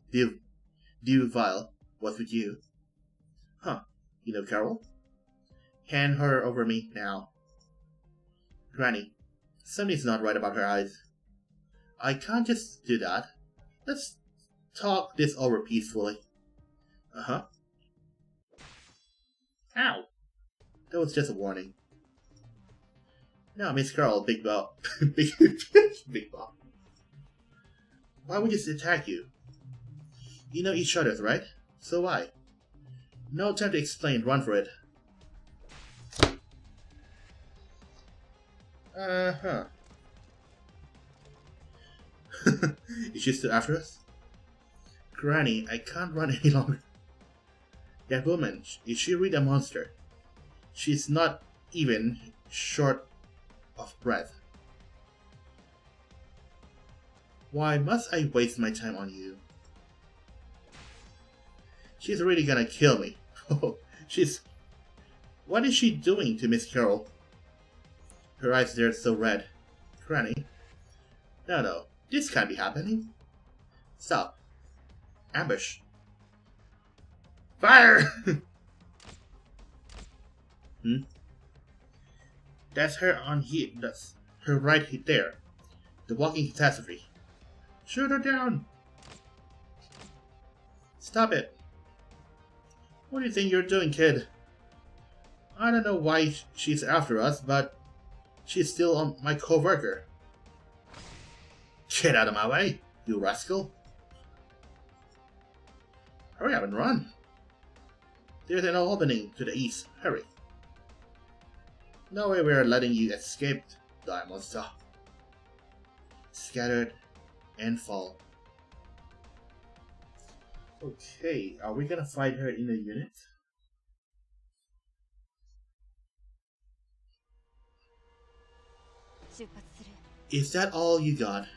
was with you. Huh. You know Carol? Hand her over me now. Granny, something's not right about her eyes. I can't just do that. Let's talk this over peacefully. Ow. That was just a warning. Now, Miss Carol, big ball. Big ball. Why would we just attack you? You know each other, right? So why? No time to explain, run for it. Is she still after us? Granny, I can't run any longer. That woman, is she really a monster? She's not even short of breath. Why must I waste my time on you? She's really gonna kill me. Oh, what is she doing to Miss Carol? Her eyes are so red. Granny? No, this can't be happening. Stop. Ambush. Fire! That's her on here. That's her right there. The walking catastrophe. Shoot her down! Stop it. What do you think you're doing, kid? I don't know why she's after us, but she's still my co-worker. Get out of my way, you rascal. Hurry up and run. There's an opening to the east. Hurry. No way we're letting you escape, die monster. Scattered and fall. Okay, are we gonna fight her in a unit? Is that all you got?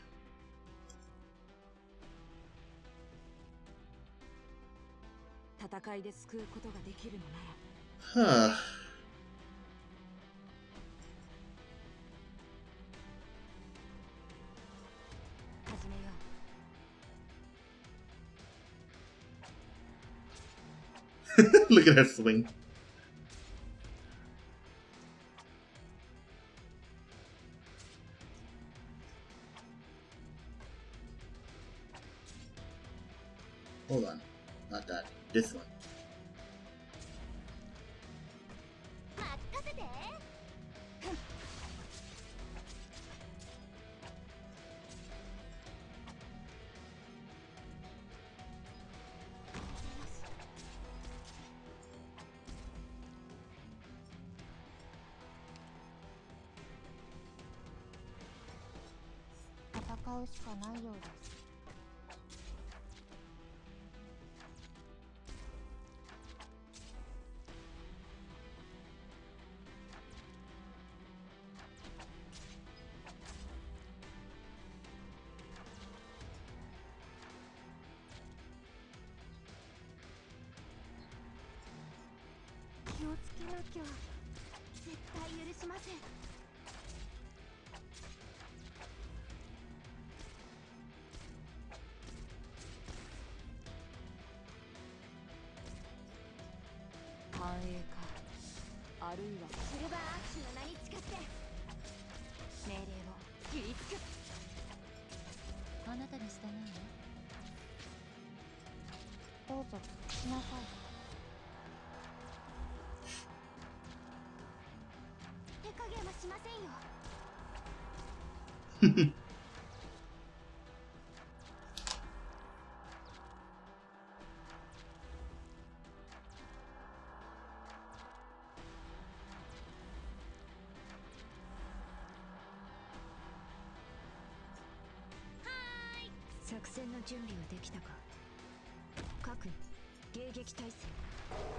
Huh. Look at her swing. Hold on. Not that. This one.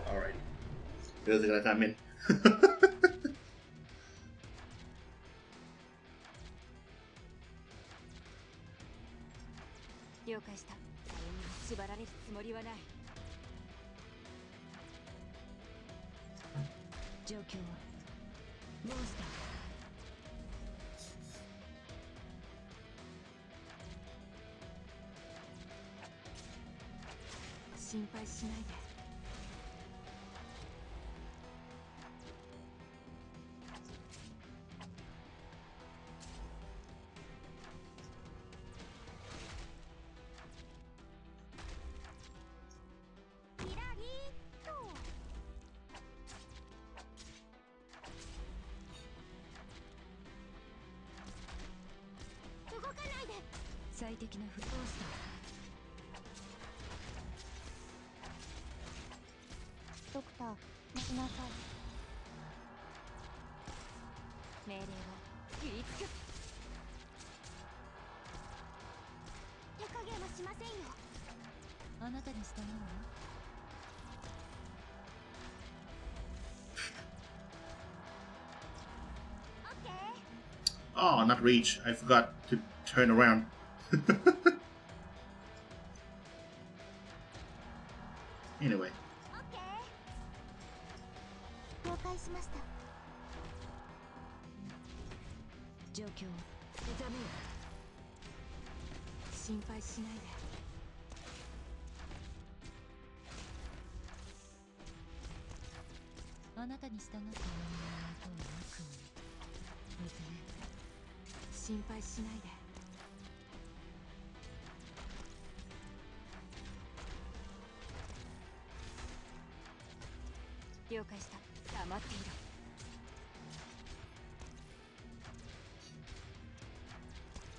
Alrighty. Who's gonna come in? あなたに従うわ。Oh, not reach. I forgot to turn around. 'Anyway. 了解しました。状況を目覚めよ。心配しないで。あなたに従った人間のことを悪夢に。娘、心配しないで。了解した。黙っていろ。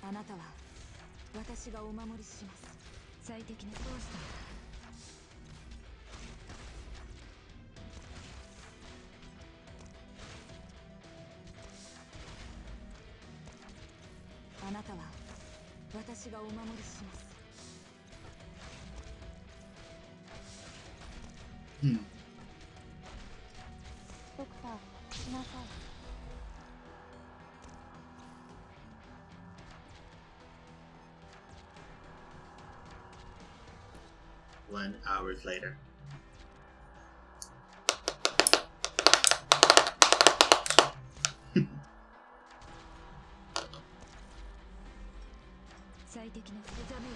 あなたは私がお守りします。最適などうしたの。あなたは私がお守りします。ドクター、しなさい。1 hour later. 最適な目覚めよ。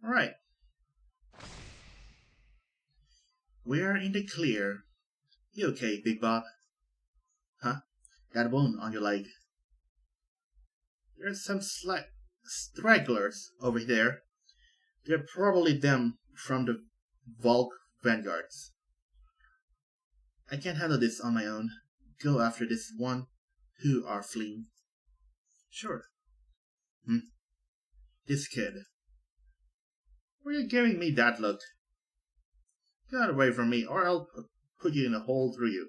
Alright. We're in the clear. You okay, Big Bob? Huh? Got a bone on your leg. There's some stragglers over there. They're probably them from the Volk Vanguards. I can't handle this on my own. Go after this one who are fleeing. Sure. This kid. Why are you giving me that look? Get away from me or I'll put you in a hole through you.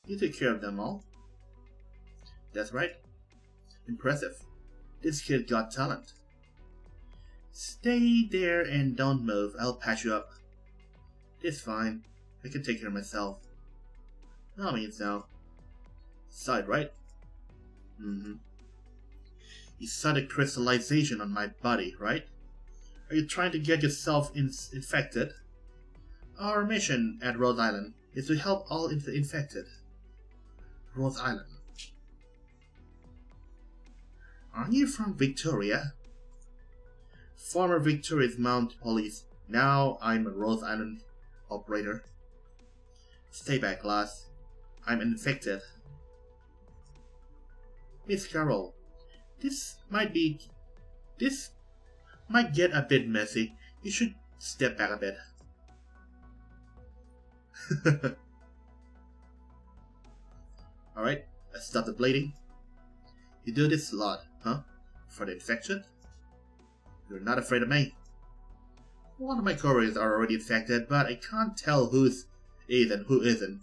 You took care of them all? That's right. Impressive. This kid got talent. Stay there and don't move. I'll patch you up. It's fine. I can take care of myself. No means no. Side, right? You saw the crystallization on my body, right? Are you trying to get yourself infected? Our mission at Rhode Island is to help all infected. Rhode Island. Aren't you from Victoria? Former Victoria's Mounted Police. Now I'm a Rhode Island operator. Stay back, lass. I'm infected. Miss Carol, this might get a bit messy. You should step back a bit. Alright, let's stop the bleeding. You do this a lot, huh? For the infection? You're not afraid of me. One of my couriers are already infected, but I can't tell who's is and who isn't.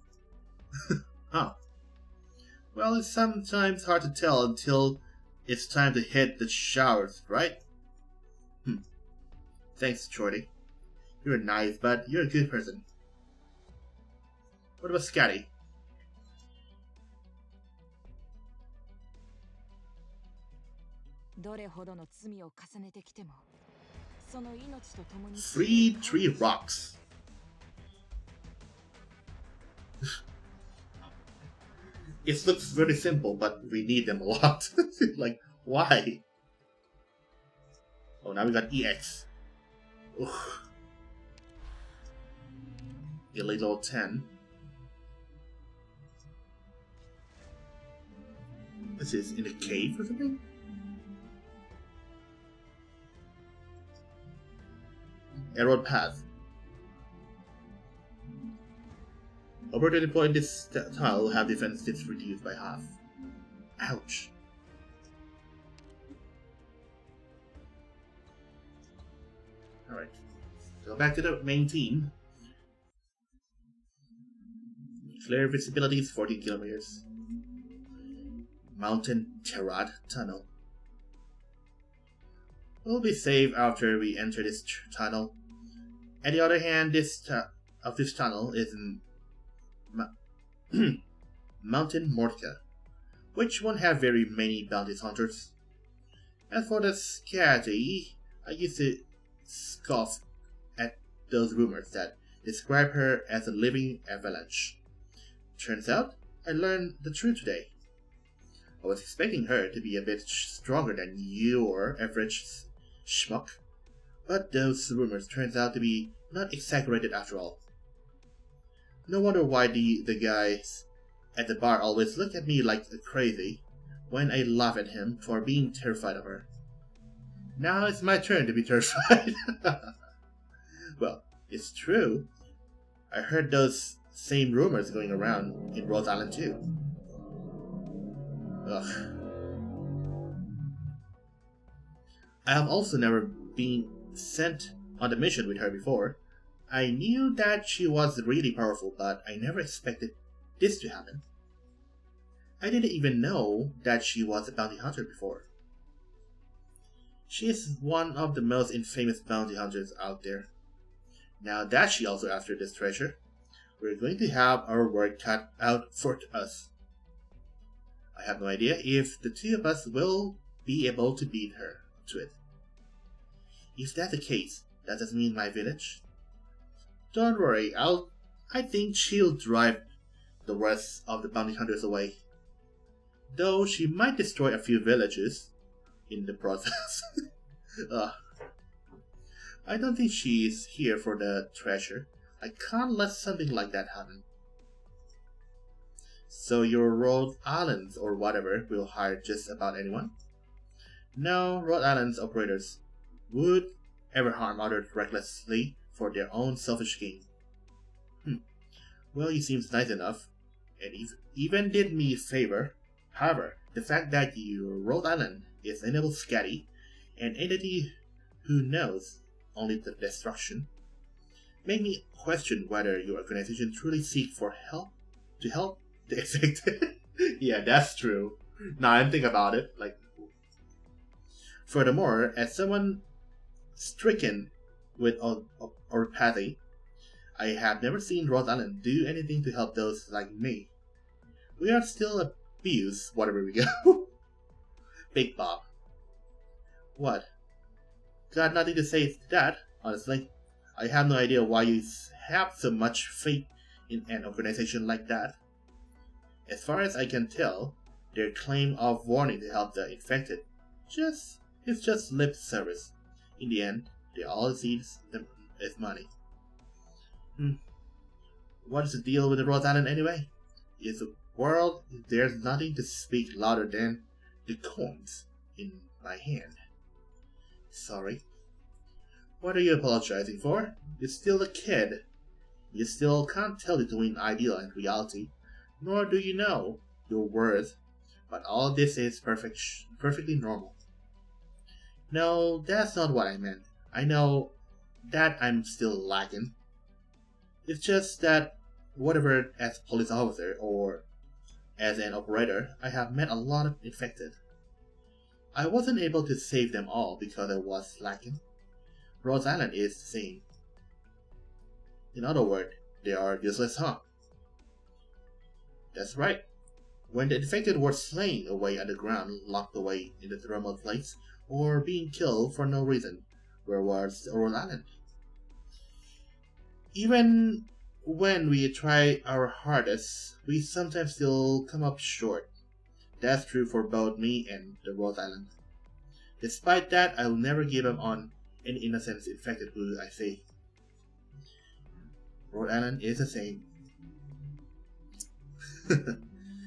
Huh. Well, it's sometimes hard to tell until it's time to hit the showers, right? Thanks, Shorty. You're nice, but you're a good person. What about Scotty? Free 3 rocks. It looks very simple, but we need them a lot. Like, why? Oh, now we got EX. Ugh. Elite level 10. This is in a cave or something? Arrowed path. Operator deployed this tile will have defense tips reduced by half. Ouch. Alright. So back to the main team. Clear visibility is 14 kilometers. Mountain Terrat Tunnel. We'll be safe after we enter this tunnel. On the other hand, this tunnel is in Mountain Mortka, which won't have very many bounty hunters. As for the Scatty, I used to scoff at those rumors that describe her as a living avalanche. Turns out, I learned the truth today. I was expecting her to be a bit stronger than your average schmuck, but those rumors turns out to be not exaggerated after all. No wonder why the guys at the bar always look at me like crazy when I laugh at him for being terrified of her. Now it's my turn to be terrified. Well, it's true. I heard those same rumors going around in Rose Island too. Ugh. I have also never been sent on a mission with her before. I knew that she was really powerful, but I never expected this to happen. I didn't even know that she was a bounty hunter before. She is one of the most infamous bounty hunters out there. Now that she also after this treasure, we're going to have our work cut out for us. I have no idea if the two of us will be able to beat her to it. If that's the case, that doesn't mean my village. Don't worry, I think she'll drive the rest of the bounty hunters away. Though she might destroy a few villages in the process. I don't think she's here for the treasure. I can't let something like that happen. So your Rhode Islands or whatever will hire just about anyone? No, Rhode Island's operators would ever harm others recklessly for their own selfish gain. Well, you seems nice enough, and even did me a favor. However, the fact that your Rhode Island is enable Scatty, an entity who knows only the destruction, make me question whether your organization truly seek for help to help the affected. Yeah, that's true. Now I'm thinking about it. Furthermore, as someone stricken with orthopathy, I have never seen Rhode Island do anything to help those like me. We are still abused wherever we go. Big Bob. What? Got nothing to say to that, honestly. I have no idea why you have so much faith in an organization like that. As far as I can tell, their claim of wanting to help the infected is just lip service. In the end, they all see is money. What is the deal with the Rhode Island anyway? Is the world there's nothing to speak louder than the coins in my hand. Sorry. What are you apologizing for? You're still a kid. You still can't tell between ideal and reality, nor do you know your worth, but all this is perfectly normal. No, that's not what I meant. I know that I'm still lacking. It's just that whatever as a police officer or as an operator, I have met a lot of infected. I wasn't able to save them all because I was lacking. Rhode Island is the same. In other words, they are useless, huh? That's right. When the infected were slain away underground, locked away in the remote place, or being killed for no reason, where was Rhode Island? Even when we try our hardest, we sometimes still come up short. That's true for both me and the Rhode Island. Despite that, I will never give up on any innocent infected who I see. Rhode Island is the same.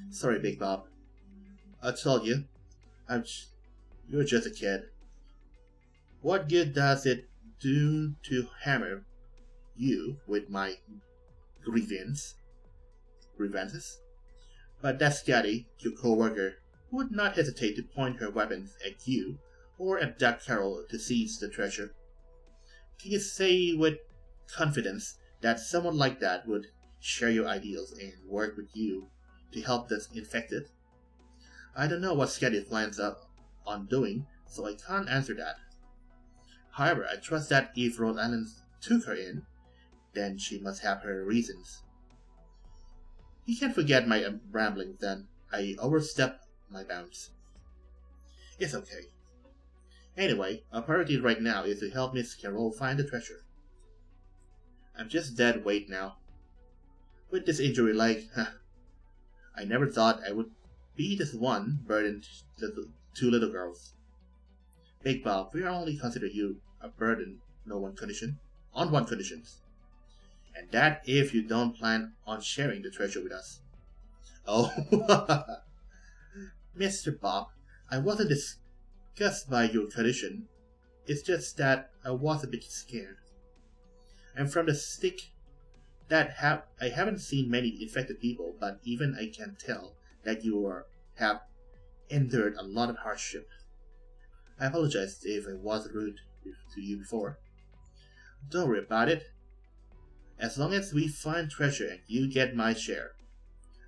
Sorry, Big Bob. I told you, you're just a kid. What good does it do to hammer you with my grievances? But that Scotty, your co-worker, would not hesitate to point her weapons at you or abduct Carol to seize the treasure. Can you say with confidence that someone like that would share your ideals and work with you to help the infected. I don't know what Sketty plans on doing, so I can't answer that. However, I trust that if Rhode Island took her in, then she must have her reasons. You can't forget my ramblings then. I overstepped my bounds. It's okay. Anyway, our priority right now is to help Miss Carol find the treasure. I'm just dead weight now. With this injury leg, I never thought I would be this one burden to the two little girls. Big Bob, we only consider you a burden on one condition, and that if you don't plan on sharing the treasure with us. Oh, Mr. Bob, I wasn't disgusted by your condition. It's just that I was a bit scared. And from the stick that I haven't seen many infected people, but even I can tell that you have endured a lot of hardship. I apologize if I was rude to you before. Don't worry about it. As long as we find treasure and you get my share,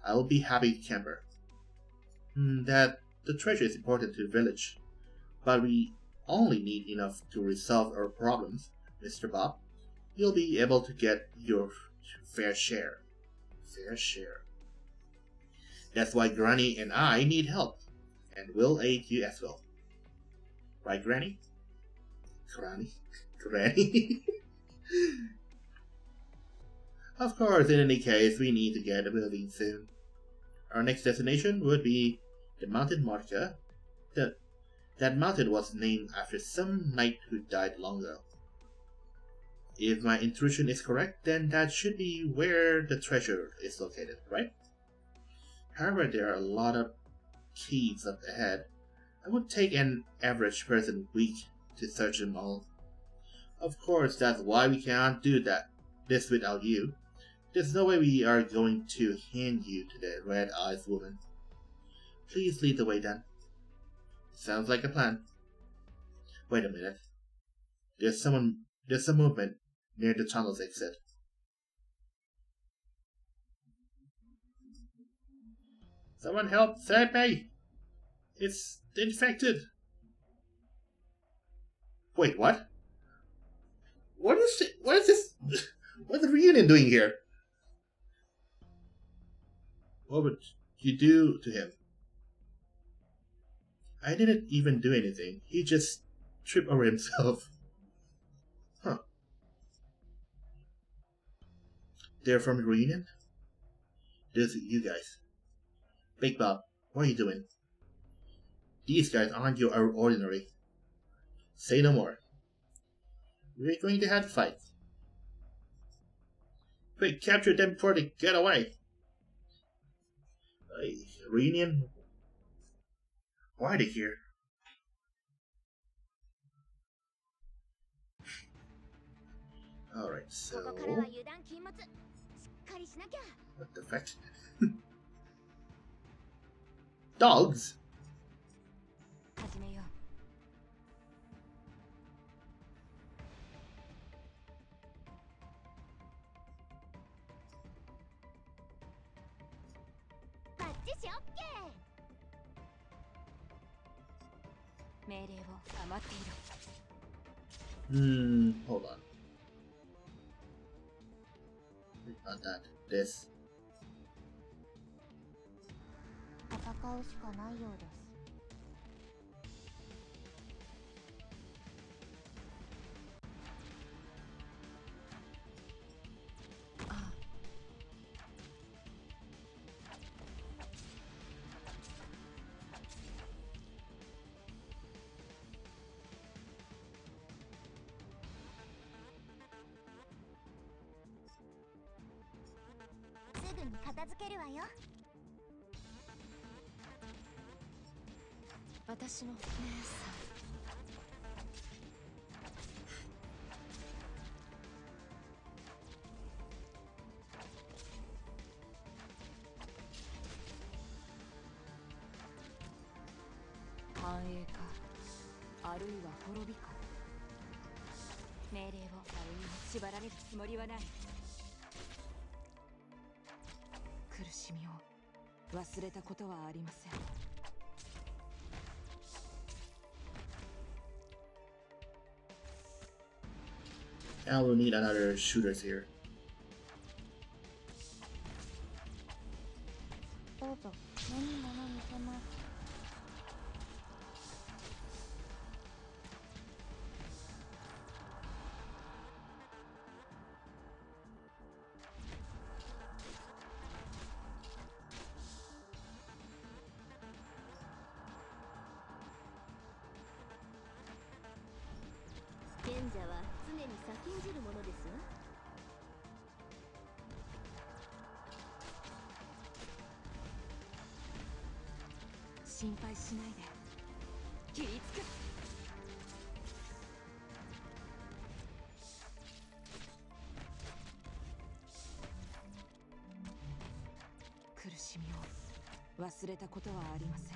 I will be happy camper. That the treasure is important to the village, but we only need enough to resolve our problems, Mr. Bob. You'll be able to get your fair share. Fair share. That's why Granny and I need help, and we'll aid you as well. Right, Granny? Granny? Of course, in any case, we need to get moving soon. Our next destination would be the Mountain Marca. That mountain was named after some knight who died long ago. If my intuition is correct, then that should be where the treasure is located, right? However, there are a lot of caves up ahead. It would take an average person a week to search them all. Of course, that's why we can't do this without you. There's no way we are going to hand you to the red-eyed woman. Please lead the way then. Sounds like a plan. Wait a minute. There's some movement near the tunnel's exit. Someone help! Save me! It's infected! Wait, what? What is this? What's the reunion doing here? What would you do to him? I didn't even do anything. He just tripped over himself. Huh. They're from the reunion? There's you guys. Big Bob, what are you doing? These guys aren't your ordinary. Say no more. We're going to have to fight. Quick, capture them before they get away. Reunion? Why are they here? Alright, so... What the fuck? Dogs? Hold on. Not that. This. 命令を縛られるつもりはない。苦しみを忘れたことはありません。Now we'll need another shooters here. どうぞ目に物見せます。賢者は常に先んじるものですわ。心配しないで。切りつく。苦しみを忘れたことはありませ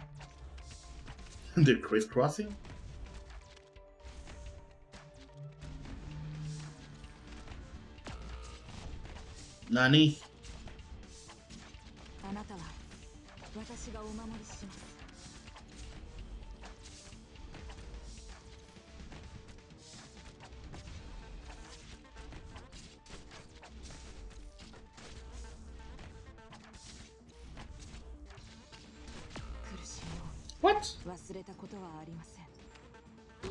ん。They're crisscrossing? Nani? あなたは私がお守りします。苦しみ What? を忘れたことはありません。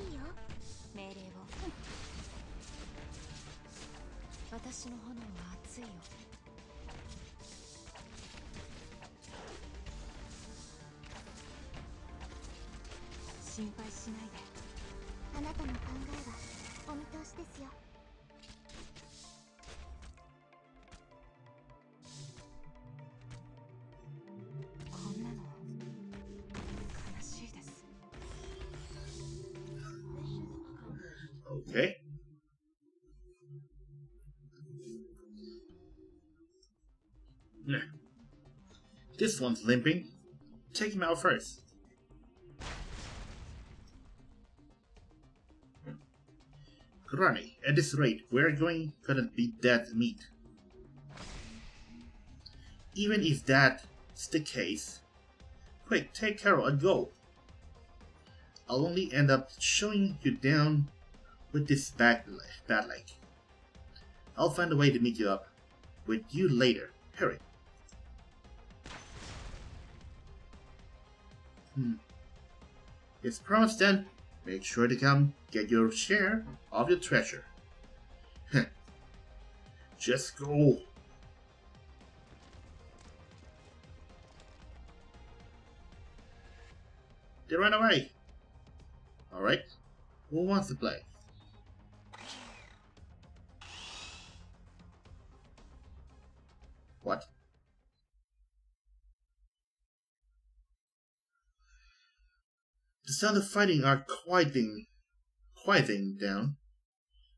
いいよ。命令を。私の炎は熱いよ。心配しないで。あなたの考えはお見通しですよ。こんなの悲しいです。 Okay. Nah. This one's limping. Take him out first. Granny, at this rate, we're gonna be dead meat. Even if that's the case, quick, take Carol and go. I'll only end up showing you down with this bad leg. I'll find a way to meet you up with you later. Hurry. It's promised then. Make sure to come get your share of your treasure. Just go. They ran away. Alright. Who wants to play? What? The sound of fighting are quieting down,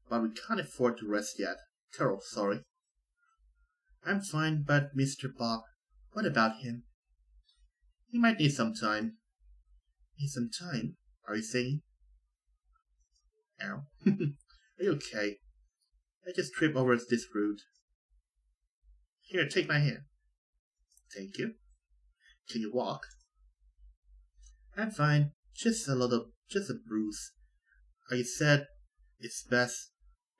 but we can't afford to rest yet. Carol, sorry. I'm fine, but Mr. Bob, what about him? He might need some time. Need some time, are you saying? Ow. Are you okay? I just tripped over this root. Here, take my hand. Thank you. Can you walk? I'm fine. Just a bruise. I said it's best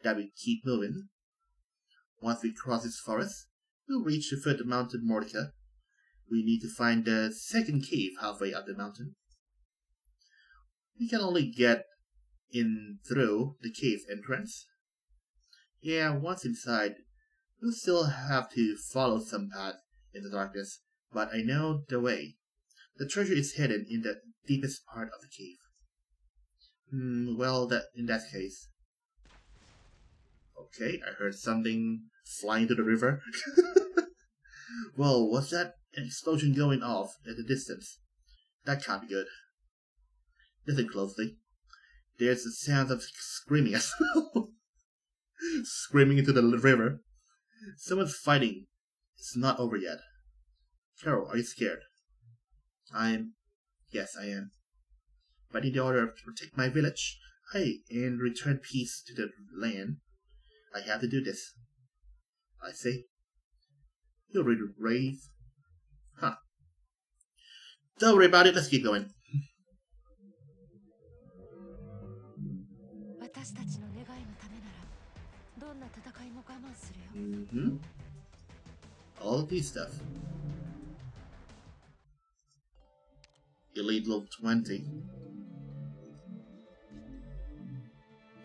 that we keep moving. Once we cross this forest, we'll reach the foot of Mountain Mordecai. We need to find the second cave halfway up the mountain. We can only get in through the cave entrance. Yeah, once inside, we'll still have to follow some path in the darkness, but I know the way. The treasure is hidden in the deepest part of the cave. Well, in that case. Okay, I heard something flying to the river. Well, was that an explosion going off at the distance? That can't be good. Listen closely. There's the sound of screaming as well. Screaming into the river. Someone's fighting. It's not over yet. Carol, are you scared? Yes, I am. But in order to protect my village, Hey, and return peace to the land. I have to do this. I see. You're really brave. Huh. Don't worry about it, let's keep going. 私たちの願いのためならどんな戦いも我慢するよ。 Mm-hmm. All of these stuff. Elite level 20.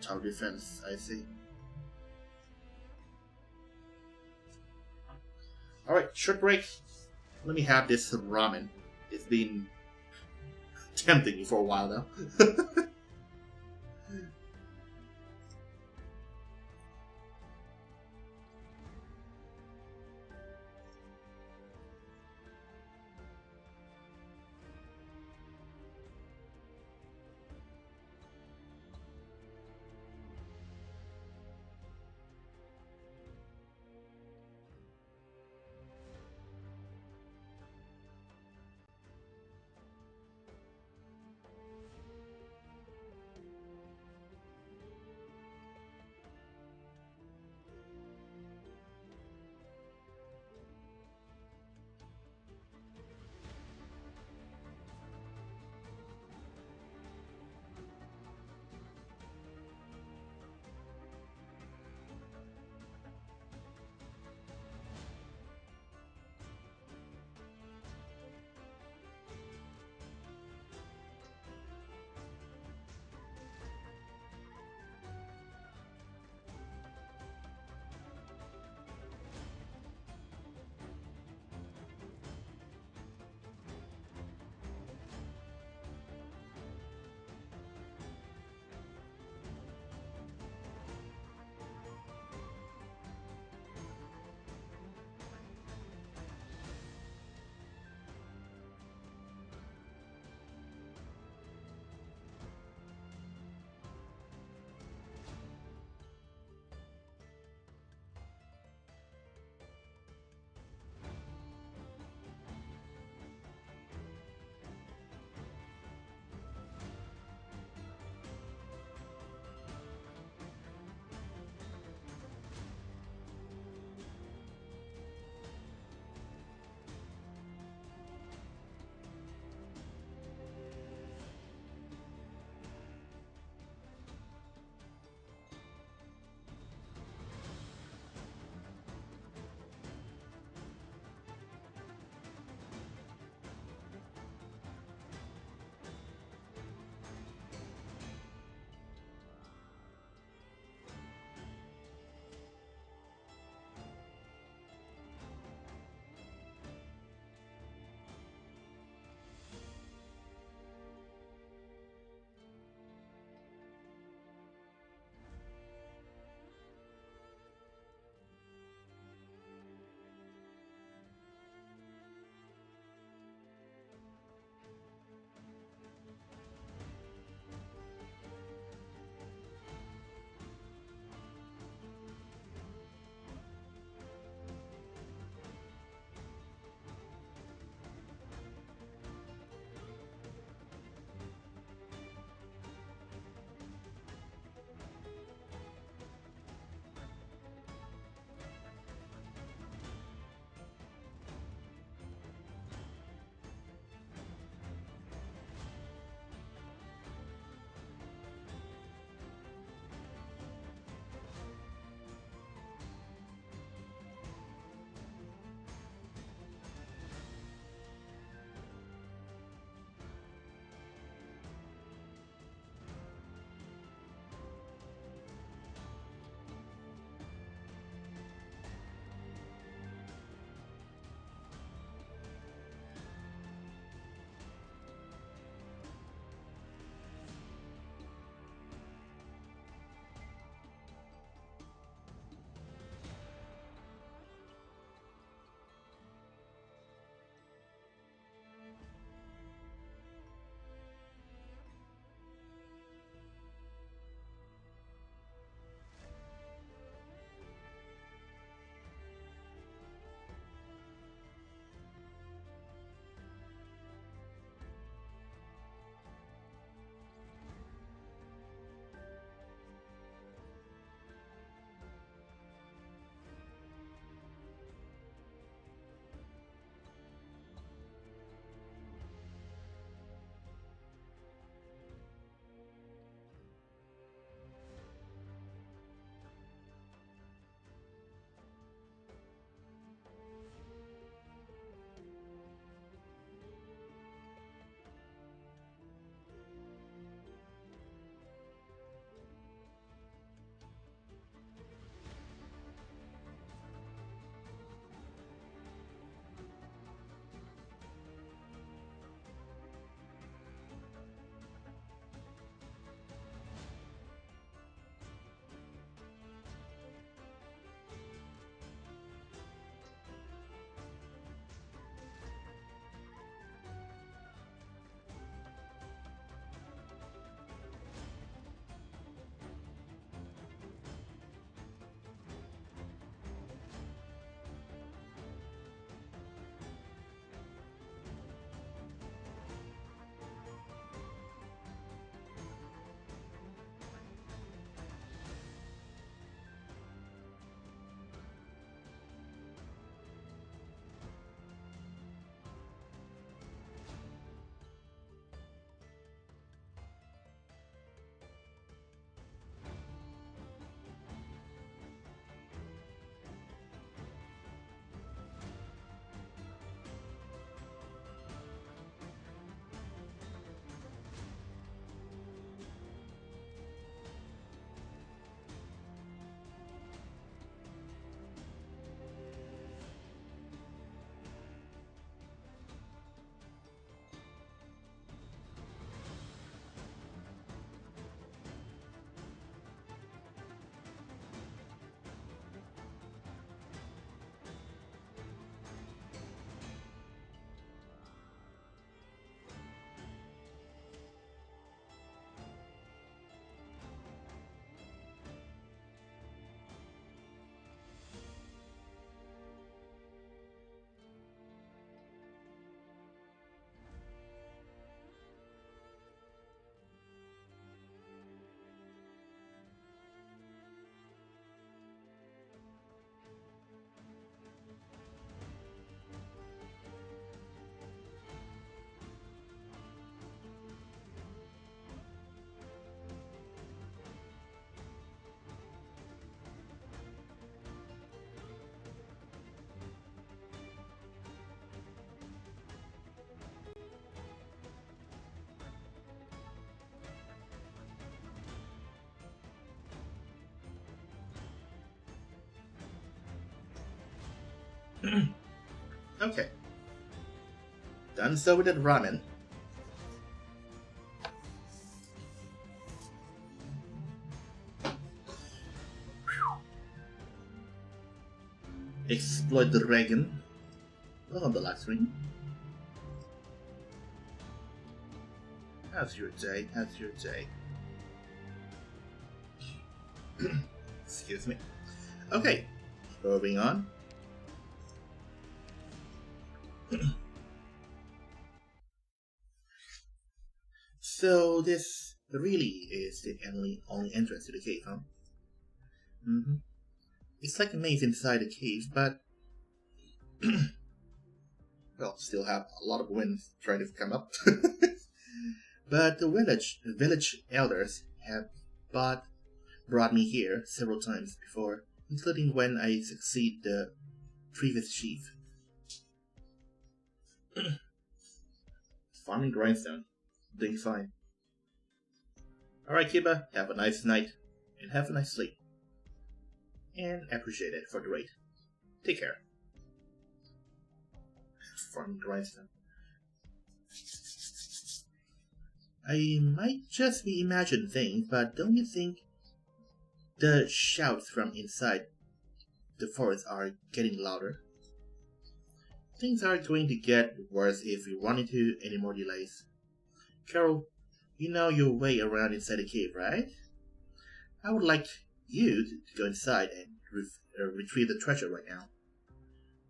Tower defense, I see. Alright, short break. Let me have this ramen. It's been tempting me for a while now. Okay. Done so with the ramen. Exploit the dragon. On the last screen. How's your day? How's your day? Excuse me. Okay, moving on. So this really is the only entrance to the cave, huh? Mm-hmm. It's like a maze inside the cave, but well, still have a lot of wind trying to come up. But the village elders have brought me here several times before, including when I succeed the previous chief. Farming grindstone. Doing fine. Alright, Kiba, have a nice night, and have a nice sleep. And appreciate it for the rate. Take care. Farming grindstone. I might just be imagining things, but don't you think the shouts from inside the forest are getting louder? Things are going to get worse if we run into any more delays. Carol, you know your way around inside the cave, right? I would like you to go inside and retrieve the treasure right now.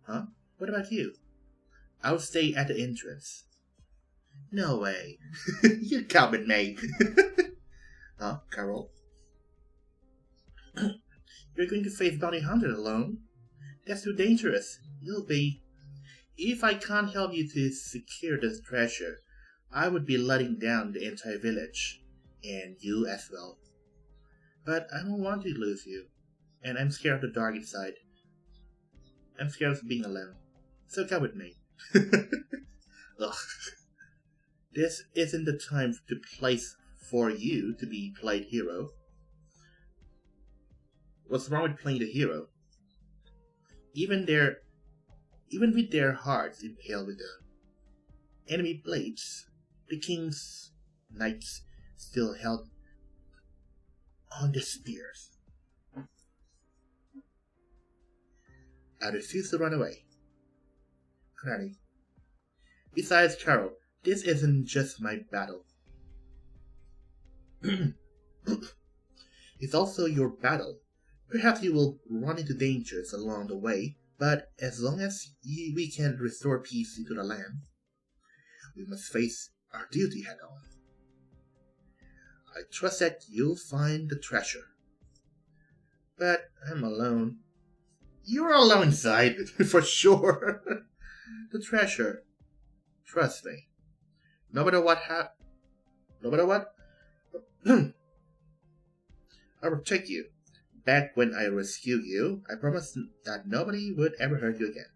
Huh? What about you? I'll stay at the entrance. No way. You're coming, mate. Huh, Carol? You're going to face bounty hunter alone? That's too dangerous. You'll be... If I can't help you to secure this treasure, I would be letting down the entire village. And you as well. But I don't want to lose you. And I'm scared of the dark inside. I'm scared of being alone. So come with me. Ugh. This isn't the time to place for you to be played hero. What's wrong with playing the hero? Even with their hearts impaled with the enemy blades, the king's knights still held on the spears. I refuse to run away. Granny. Besides, Carol, this isn't just my battle. It's also your battle. Perhaps you will run into dangers along the way, but as long as we can restore peace into the land, we must face our duty head on. I trust that you'll find the treasure. But I'm alone. You're alone inside, for sure. The treasure. Trust me. No matter what, I'll protect you. Back when I rescued you, I promised that nobody would ever hurt you again.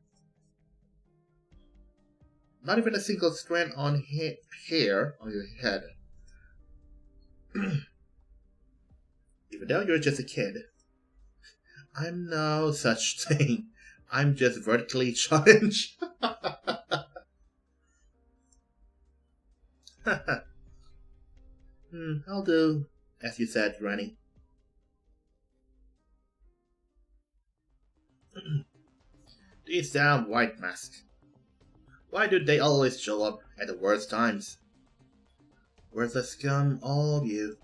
Not even a single strand on hair on your head. Even though you're just a kid, I'm no such thing. I'm just vertically challenged. I'll do as you said, Granny. These damn white masks. Why do they always show up at the worst times? Where's the scum, all of you?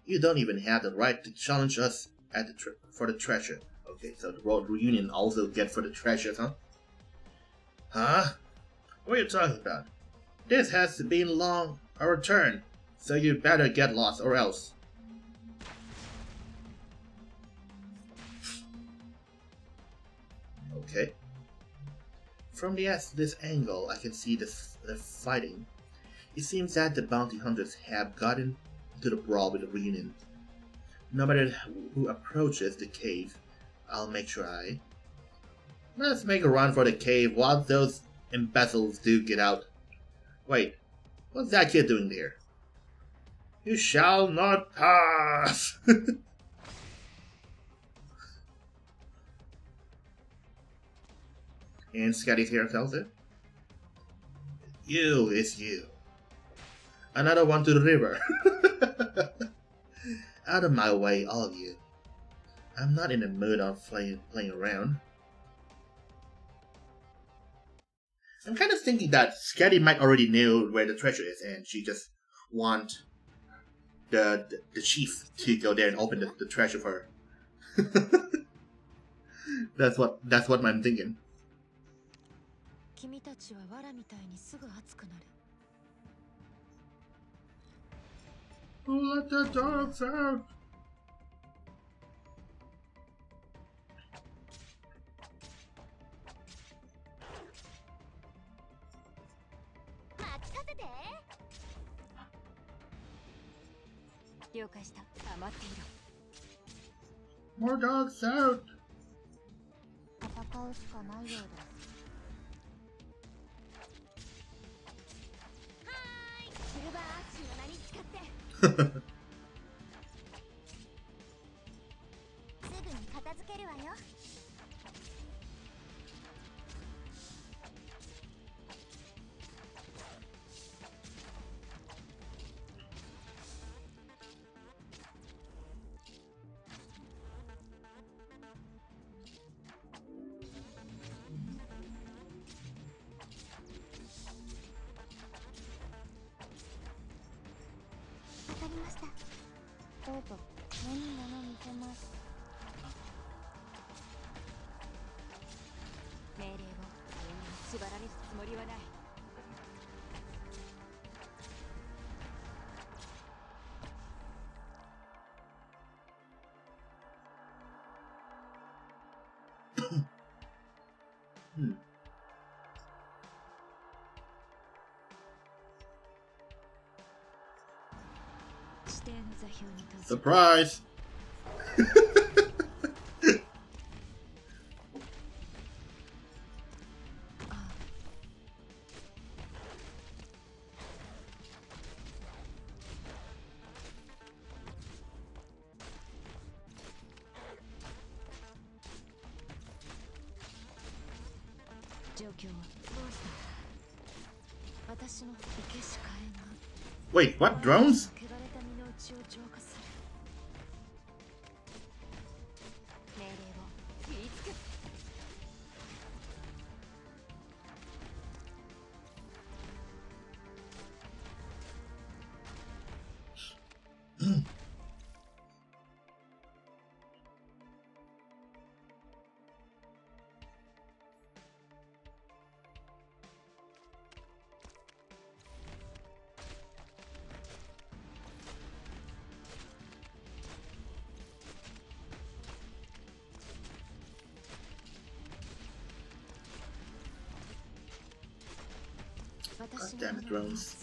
You don't even have the right to challenge us at for the treasure. Okay, so the World Reunion also get for the treasures, huh? Huh? What are you talking about? This has been long our turn, so you better get lost or else. Okay. From this angle, I can see the fighting. It seems that the bounty hunters have gotten into the brawl with the reunion. No matter who approaches the cave, I'll make sure Let's make a run for the cave while those imbeciles do get out. Wait, what's that kid doing there? You shall not pass! And Scotty's hair tells it. You, it's you. Another one to the river. Out of my way, all of you. I'm not in the mood of playing around. I'm kind of thinking that Scotty might already know where the treasure is, and she just want the chief to go there and open the treasure for her. That's what I'm thinking. 君たちは藁みたいにすぐ熱くなる。 Who let the dogs out? 了解した。待っていろ。 More dogs out. 戦うしかないようだ。シルバーアッシュの名に誓って。すぐに片付けるわよ。 わかりました。どうぞ目に物見せます。命令を縛られるつもりはない。 Surprise! 状況はどうした？私の生けし火炎が。 Wait, what? Drones? 汚れた身の内を浄化する。命令を言いつけ。 God damn it, drones.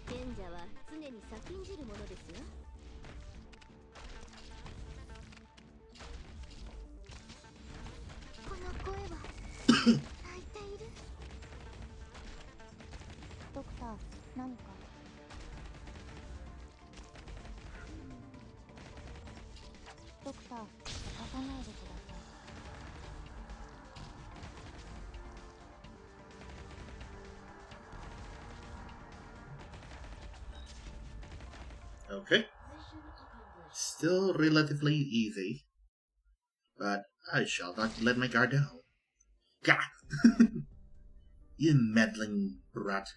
賢者は常に先んじるものですよ。この声は泣いている。ドクター、何か。ドクター、泣かないでください。 Okay. Still relatively easy. But I shall not let my guard down. Gah! You meddling brat.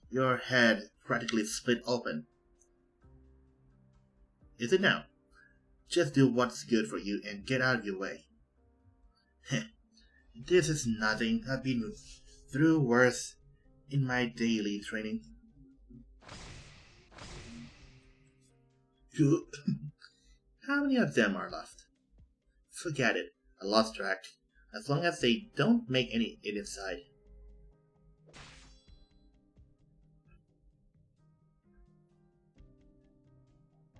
Your head practically split open. Is it now? Just do what's good for you and get out of your way. This is nothing. I've been through worse in my daily training. How many of them are left? Forget it. I lost track. As long as they don't make it inside.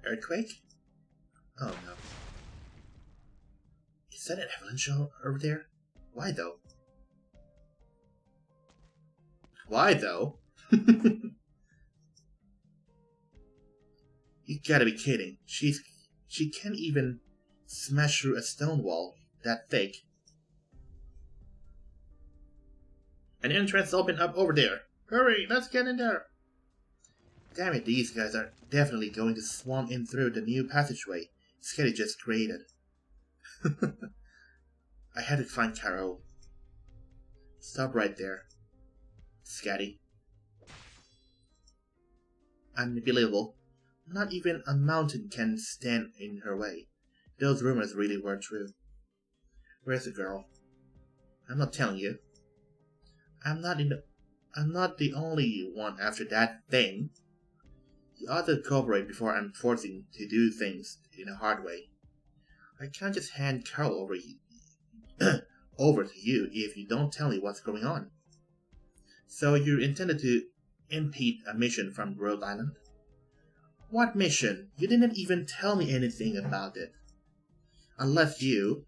Earthquake? Oh no. Is that an avalanche over there? Why though? Why though? You gotta be kidding. She can't even smash through a stone wall that thick An entrance opened up over there. Hurry, let's get in there. Damn it, these guys are definitely going to swarm in through the new passageway Sketty just created. I had to find Carol. Stop right there, Sketty. Unbelievable. Not even a mountain can stand in her way. Those rumors really were true. Where's the girl? I'm not telling you. I'm not the only one after that thing. You ought to cooperate before I'm forcing to do things in a hard way. I can't just hand Carol over to you if you don't tell me what's going on. So you intended to impede a mission from Rhode Island? What mission? You didn't even tell me anything about it. Unless you...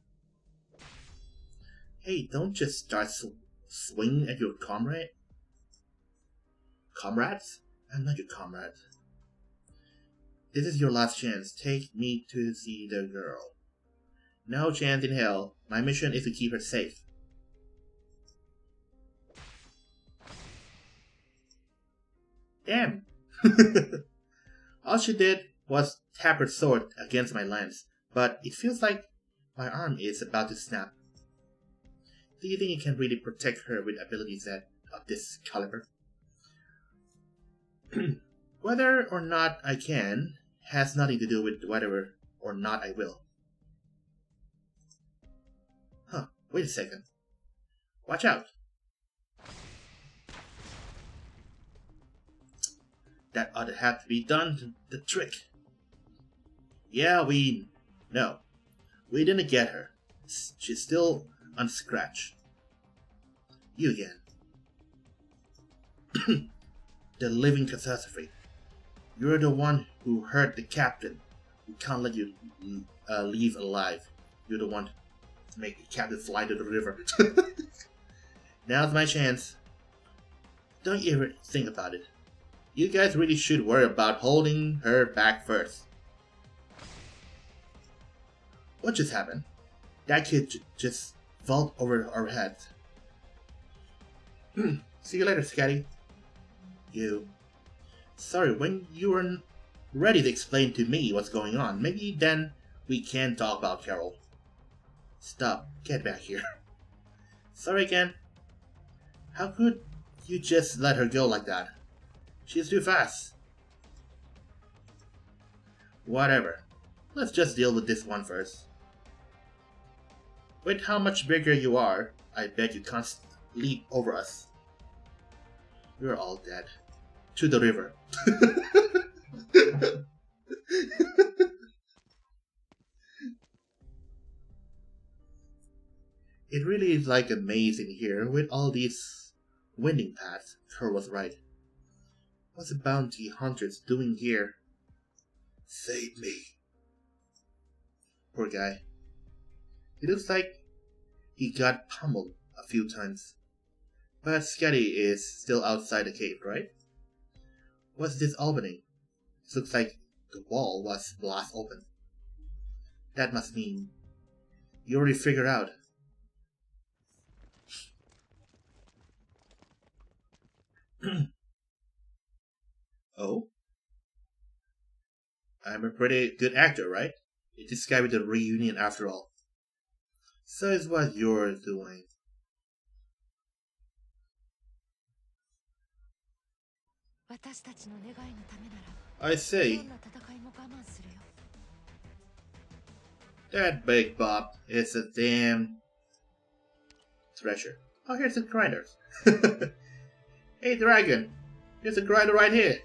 Hey, don't just start swinging at your comrade. Comrades? I'm not your comrade. This is your last chance. Take me to see the girl. No chance in hell. My mission is to keep her safe. Damn! All she did was tap her sword against my lance, but it feels like my arm is about to snap. Do you think you can really protect her with abilities of this caliber? Whether or not I can has nothing to do with whether or not I will. Huh, wait a second. Watch out. That ought to have to be done the trick. Yeah, no. We didn't get her. She's still unscratched. You again. The living catastrophe. You're the one who hurt the captain. We can't let you leave alive. You're the one to make the captain fly to the river. Now's my chance. Don't you ever think about it. You guys really should worry about holding her back first. What just happened? That kid just vaulted over our heads. See you later, Sketty. You. Sorry, when you were ready to explain to me what's going on, maybe then we can talk about Carol. Stop. Get back here. Sorry again. How could you just let her go like that? She's too fast. Whatever. Let's just deal with this one first. With how much bigger you are, I bet you can't leap over us. We're all dead. To the river. It really is like a maze in here with all these winding paths. Kerr was right. What's the bounty hunters doing here? Save me. Poor guy. It looks like he got pummeled a few times. But Sketty is still outside the cave, right? What's this opening? It looks like the wall was blast open. That must mean you already figured out. Oh? I'm a pretty good actor, right? It's this guy with the reunion after all. So it's what you're doing. I see. That big Bob is a damn treasure. Oh, here's the grinders. Hey, dragon. There's a grinder right here.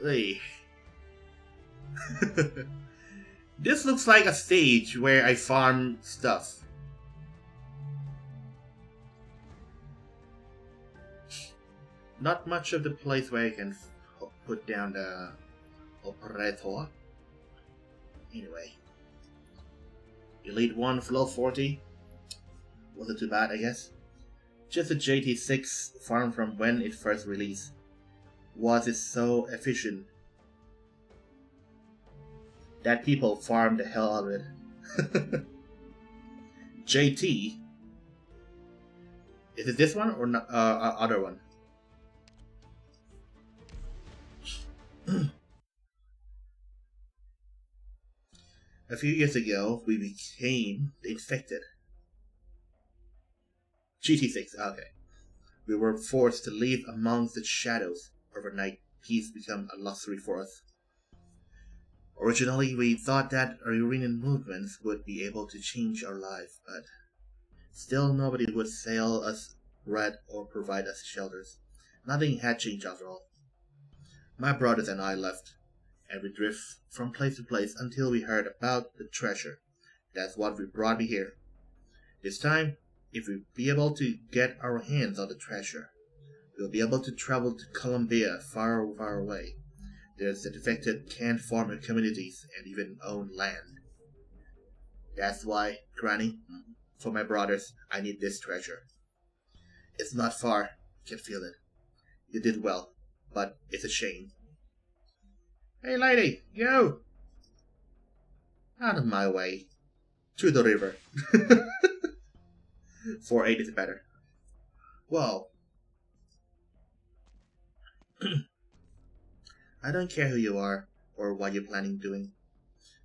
Hey. This looks like a stage where I farm stuff. Not much of the place where I can put down the operator. Anyway. Elite 1 flow 40. Wasn't too bad, I guess. Just a JT6 farm from when it first released. Was it so efficient? That people farm the hell out of it. JT. Is it this one or not, other one? A few years ago, we became the infected. GT6, okay. We were forced to live amongst the shadows. Overnight, peace became a luxury for us. Originally, we thought that our Iranian movements would be able to change our life, but still nobody would sell us bread or provide us shelters. Nothing had changed after all. My brothers and I left, and we drift from place to place until we heard about the treasure. That's what brought me here. This time, if we be able to get our hands on the treasure, we'll be able to travel to Colombia, far, far away. There's the defected can't form communities and even own land. That's why, Granny, for my brothers, I need this treasure. It's not far, I can feel it. You did well, but it's a shame. Hey lady, you! Out of my way. To the river. 4-8 is better. Whoa. I don't care who you are, or what you're planning doing,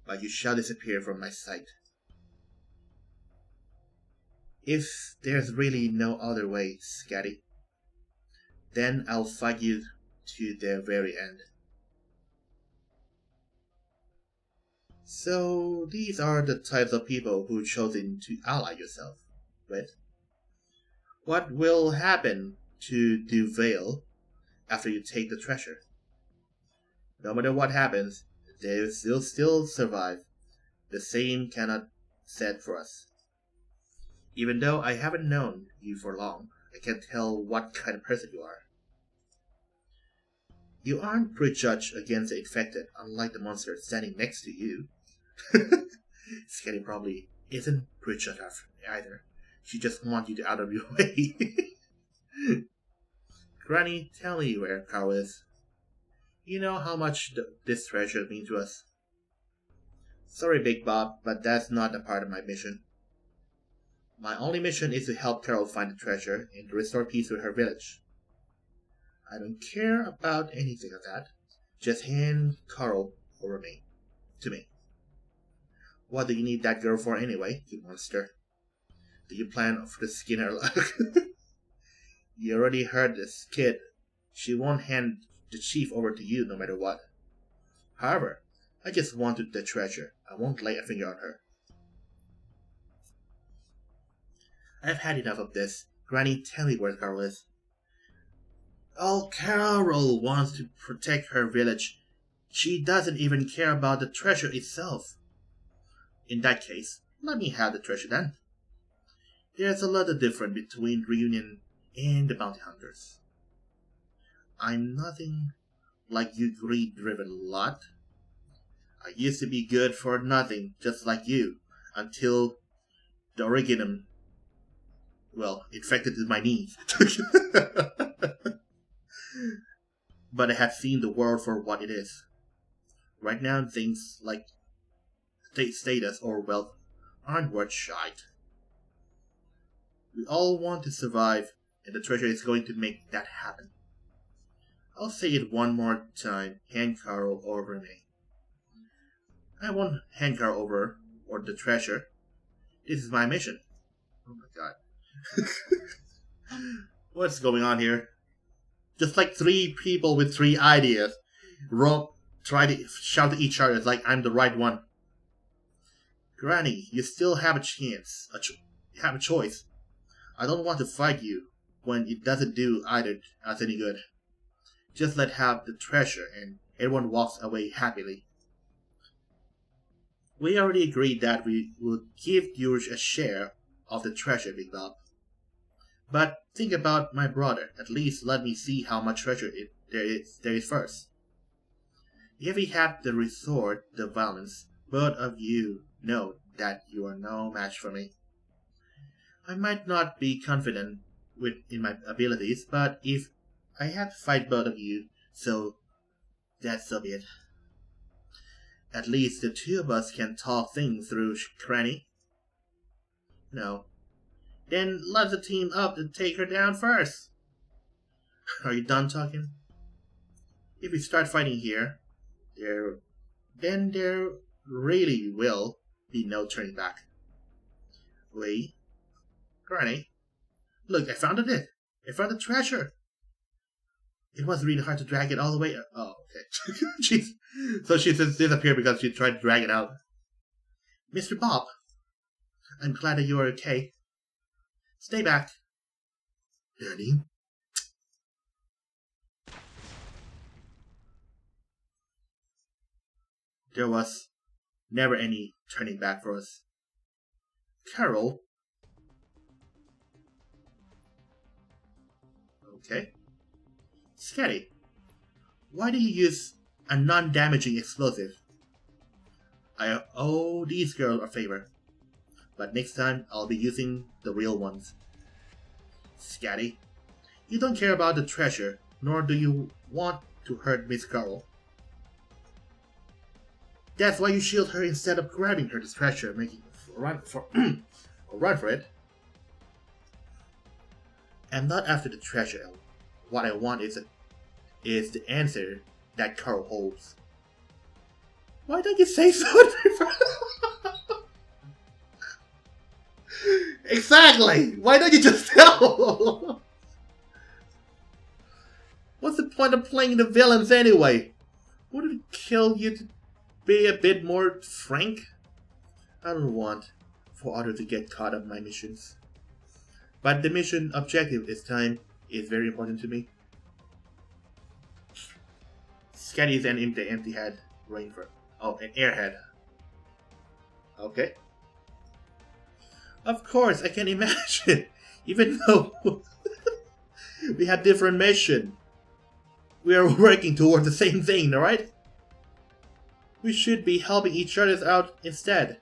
but you shall disappear from my sight. If there's really no other way, Scatty, then I'll fight you to the very end. So, these are the types of people who've chosen to ally yourself with. What will happen to the Veil after you take the treasure? No matter what happens, they will still survive. The same cannot said for us. Even though I haven't known you for long, I can tell what kind of person you are. You aren't prejudged against the infected, unlike the monster standing next to you. Skelly probably isn't prejudged either. She just wants you out of your way. Granny, tell me where Carl is. You know how much this treasure means to us. Sorry, Big Bob, but that's not a part of my mission. My only mission is to help Carol find the treasure and to restore peace to her village. I don't care about anything of that. Just hand Carl over to me. What do you need that girl for anyway, you monster? Do you plan for the skin her life? You already heard this kid. She won't hand the chief over to you no matter what. However, I just wanted the treasure. I won't lay a finger on her. I've had enough of this. Granny, tell me where Carol is. Oh, Carol wants to protect her village. She doesn't even care about the treasure itself. In that case, let me have the treasure then. There's a lot of difference between Reunion and the bounty hunters. I'm nothing like you greed-driven lot. I used to be good for nothing, just like you, until the originum, infected my knees. But I have seen the world for what it is. Right now, things like status or wealth aren't worth shite. We all want to survive, and the treasure is going to make that happen. I'll say it one more time, hand Carl over me. I won't hand Carl over, or the treasure. This is my mission. Oh my god. What's going on here? Just like three people with three ideas try to shout at each other like I'm the right one. Granny, you still have a chance. Have a choice. I don't want to fight you when it doesn't do either us any good. Just let have the treasure and everyone walks away happily. We already agreed that we would give you a share of the treasure, Big Bob. But think about my brother. At least let me see how much treasure there is first. If we have to resort to violence, both of you know that you are no match for me. I might not be confident in my abilities, but if I have to fight both of you, so be it. At least the two of us can talk things through, Cranny. No. Then let's team up and take her down first. Are you done talking? If we start fighting here, then there really will be no turning back. Wait. Granny, look, I found it. I found the treasure. It was really hard to drag it all the way. Oh, okay. Jeez. So she just disappeared because she tried to drag it out. Mr. Bob, I'm glad that you are okay. Stay back. Danny? There was never any turning back for us. Carol? Okay. Scatty, why do you use a non-damaging explosive? I owe these girls a favor, but next time I'll be using the real ones. Scatty, you don't care about the treasure, nor do you want to hurt Miss Carol. That's why you shield her instead of grabbing her treasure, making run for run for it. I'm not after the treasure. What I want is the answer that Carol holds. Why don't you say so? Exactly! Why don't you just tell? What's the point of playing the villains anyway? Wouldn't it kill you to be a bit more frank? I don't want for others to get caught up in my missions. But the mission objective this time is very important to me. Scatty is an empty head. Rainford. Oh, an airhead. Okay. Of course, I can imagine. Even though we have different mission, we are working towards the same thing, alright? We should be helping each other out instead.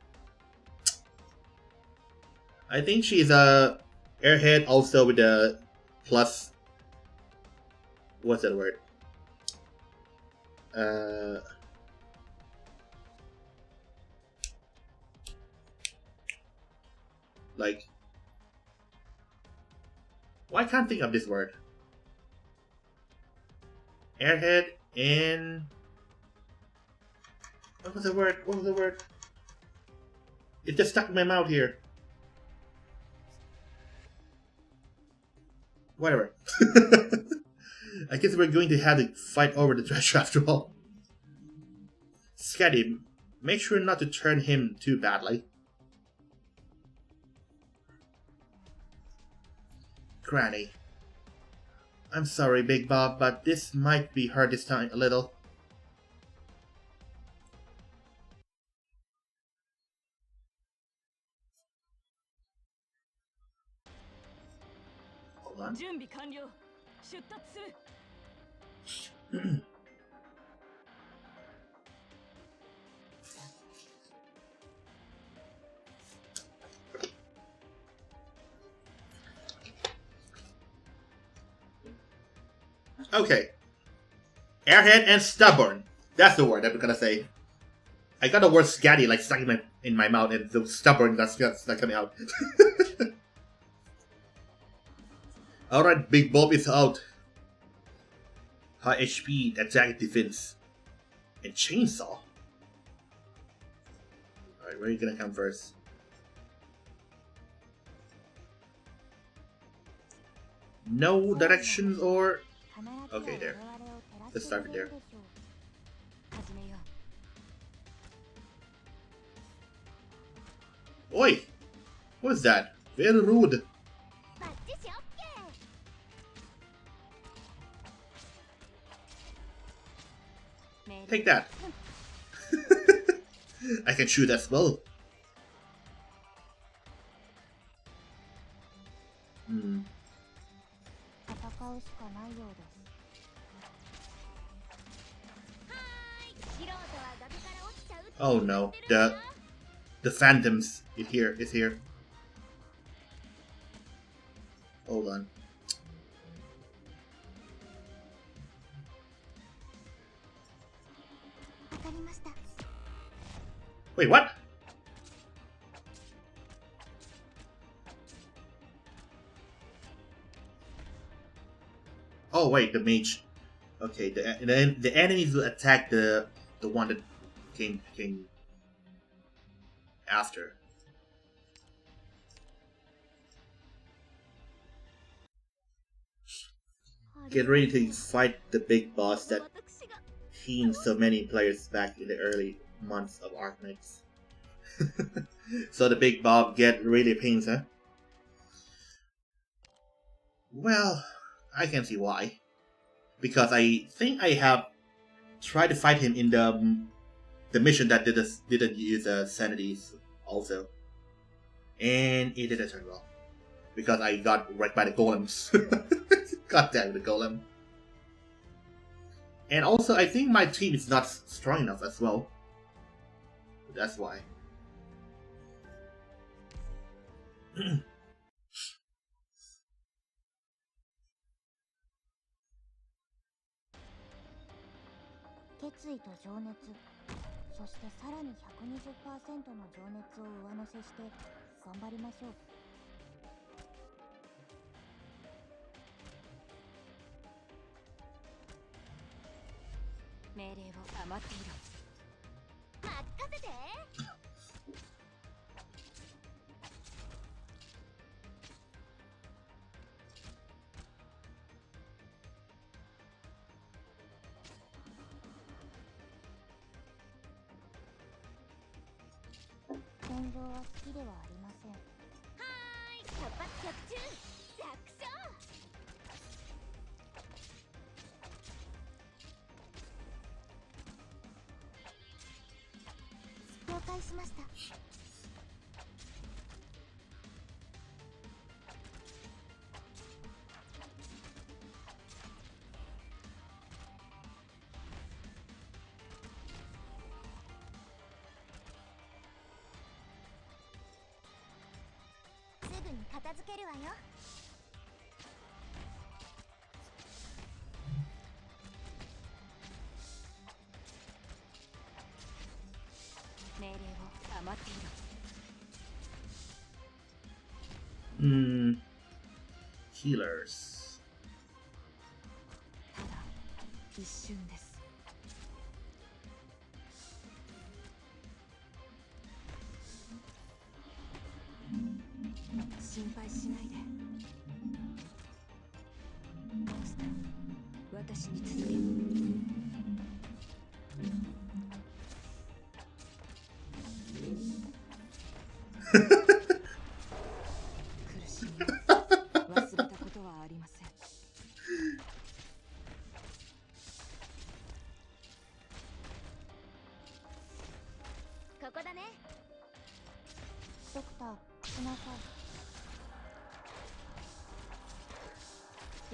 I think she's a airhead also with a plus. What's that word? Like, why can't I think of this word? Airhead and what was the word? What was the word? It just stuck in my mouth here. Whatever. I guess we're going to have to fight over the treasure after all. Scatty, make sure not to turn him too badly. Granny. I'm sorry, Big Bob, but this might be hard this time a little. Hold on. Okay. Airhead and stubborn. That's the word I'm gonna say. I got the word scatty like stuck in my mouth and the stubborn that's not coming out. Alright, Big Bob is out. High HP, attack, defense. And chainsaw. Alright, where are you gonna come first? No directions or... Okay, there. Let's start it there. Oi! What is that? Very rude. Take that. I can shoot as well. Oh no, the phantoms is here. Hold on. Wait, what? Oh wait, the mage. Okay, the enemies will attack the one that came after. Get ready to fight the big boss that teamed so many players back in the early months of Arknights. So the big boss get really pains, huh? Well, I can see why. Because I think I have tried to fight him in the mission that didn't use sanities also, and it didn't turn well because I got wrecked by the golems. God damn the golem! And also, I think my team is not strong enough as well. That's why. 決意と情熱、そしてさらに 120% の情熱を上乗せして頑張りましょう。命令を余っていろ。任せて。戦場は好きではありません。はーい、百発百中、楽勝。了解しました。すぐに片付けるわよ。命令を余っていろ。Healers. ただ一瞬です。心配しないで。モンスター、私に続け。苦しみを忘れたことはありません。ここだね。ドクター、来なさい。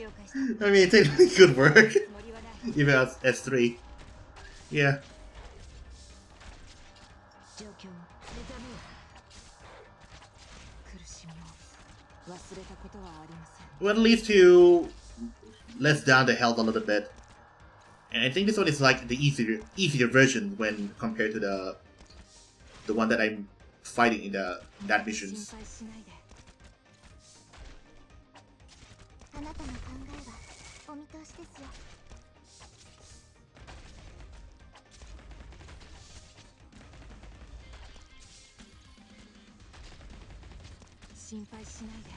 了解した。 I mean, technically good work. つもりはない。 Even as S3. Yeah. 状況を目覚めよ。苦しみを忘れたことはありません。 Well, at least to less down the health a little bit. And I think this one is like the easier version when compared to the one that I'm fighting in that 心 missions. 配しないで。あなたの考えはお見通しですよ。心配しないで。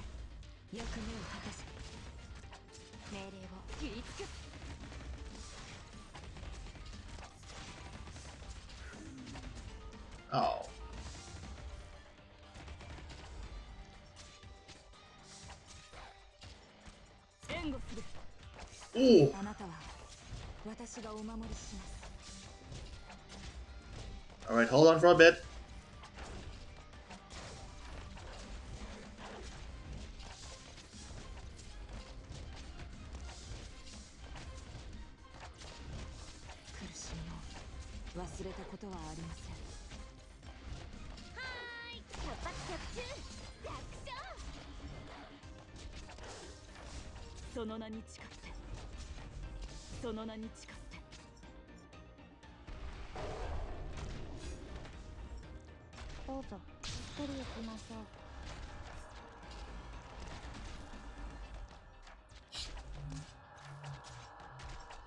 役目を果たせ。命令を切りつけ。Oh. 援護する。 Ooh. あなたは私がお守りします。 Alright, hold on for a bit. 苦しみを忘れたことはありません。はーい、百発百中、楽勝。その名に誓って。その名に誓って。どうぞゆっくり行きましょう。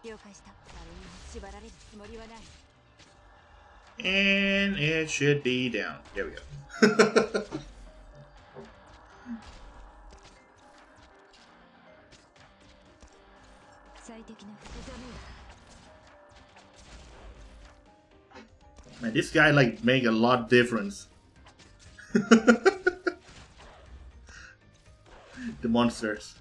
了解した。誰にも縛られるつもりはない。 And it should be down. There we go. 最適な複雑面。 Man, this guy like make a lot of difference. The monsters.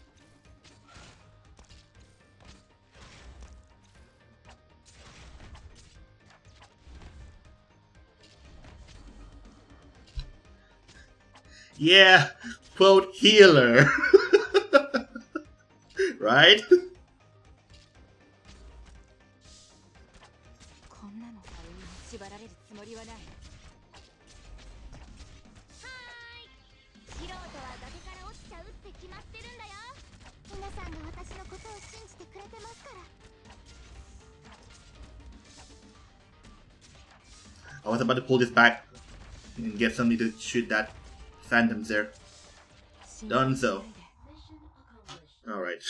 Yeah, quote healer. Right? こんなの誰にも縛られるつもりはない。素人は崖から落ちちゃうって決まってるんだよ。皆さんが私のことを信じてくれてますから。 I was about to pull this back and get somebody to shoot that phantoms there. Done so. Alright.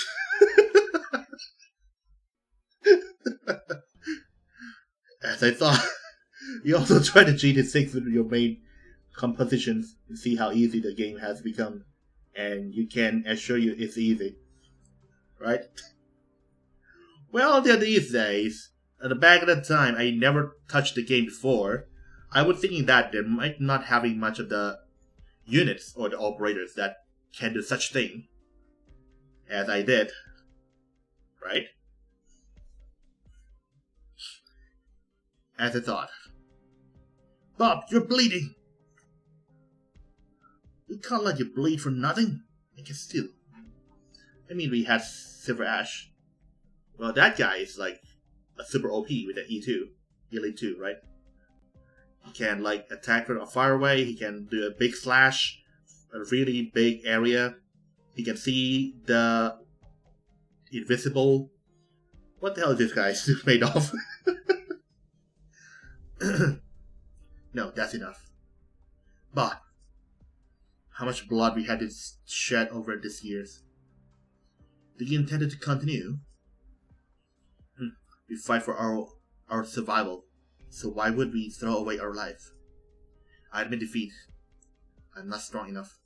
As I thought, you also try to cheat six with your main compositions to see how easy the game has become. And you can assure you it's easy. Right? Well, these days, at the back of the time, I never touched the game before. I was thinking that there might not having much of the units or the operators that can do such thing as I did. Right? As I thought. Bob, you're bleeding! We can't let you bleed for nothing. I can still. I mean, we had Silver Ash. Well, that guy is like a super OP with the E2. Elite 2, right? He can like attack from far away. He can do a big slash, a really big area. He can see the invisible. What the hell is this guy made of? No, that's enough. But how much blood we had to shed over these years? Do you intend to continue? We fight for our survival, so why would we throw away our life? I admit defeat. I'm not strong enough.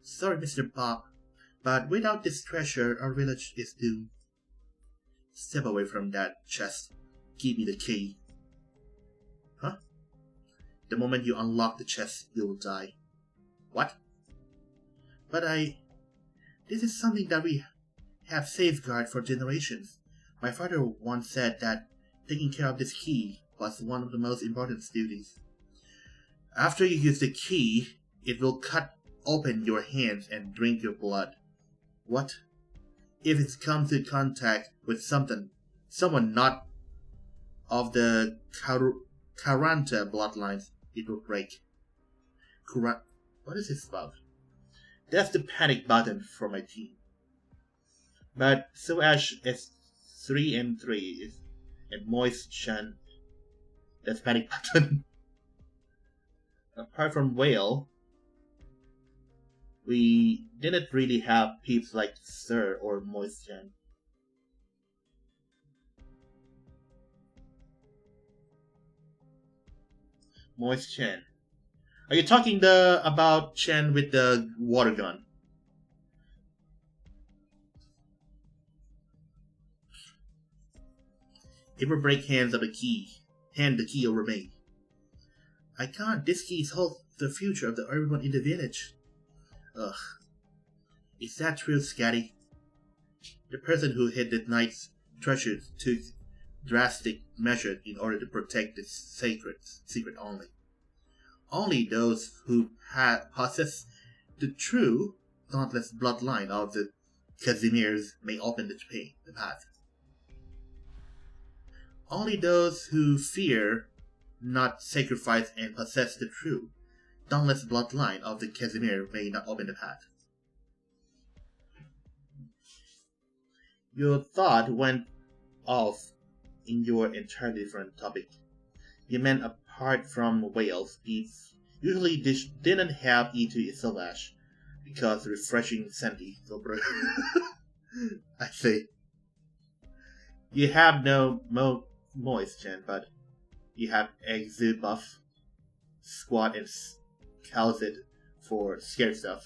Sorry, Mr. Bob, but without this treasure, our village is doomed. Step away from that chest. Give me the key. Huh? The moment you unlock the chest, you will die. What? But this is something that we have safeguarded for generations. My father once said that taking care of this key was one of the most important duties. After you use the key, it will cut open your hands and drink your blood. What? If it comes in contact with someone not of the Karanta bloodlines, it will break. What is this about? That's the panic button for my team. But so Ash is 3 and 3 and Moist Shan. That's panic button. Apart from Whale, we didn't really have peeps like Sir or Moist Shan. Moist Chen. Are you talking about Chen with the water gun? It will break hands of the key. Hand the key over me. I can't. This key holds the future of everyone in the village. Ugh. Is that true, Scatty? The person who hid the knight's treasure took drastic measures in order to protect its secret only. Only those who possess the true, dauntless bloodline of the Casimirs may open the path. Only those who fear not sacrifice and possess the true, dauntless bloodline of the Casimir may not open the path. Your thought went off in your entirely different topic. You meant a Apart from whales, beets usually didn't have E2 Silvash because refreshing sandy silver. I see. You have no moisture, but you have exude buff, squat, and calcid for scary stuff.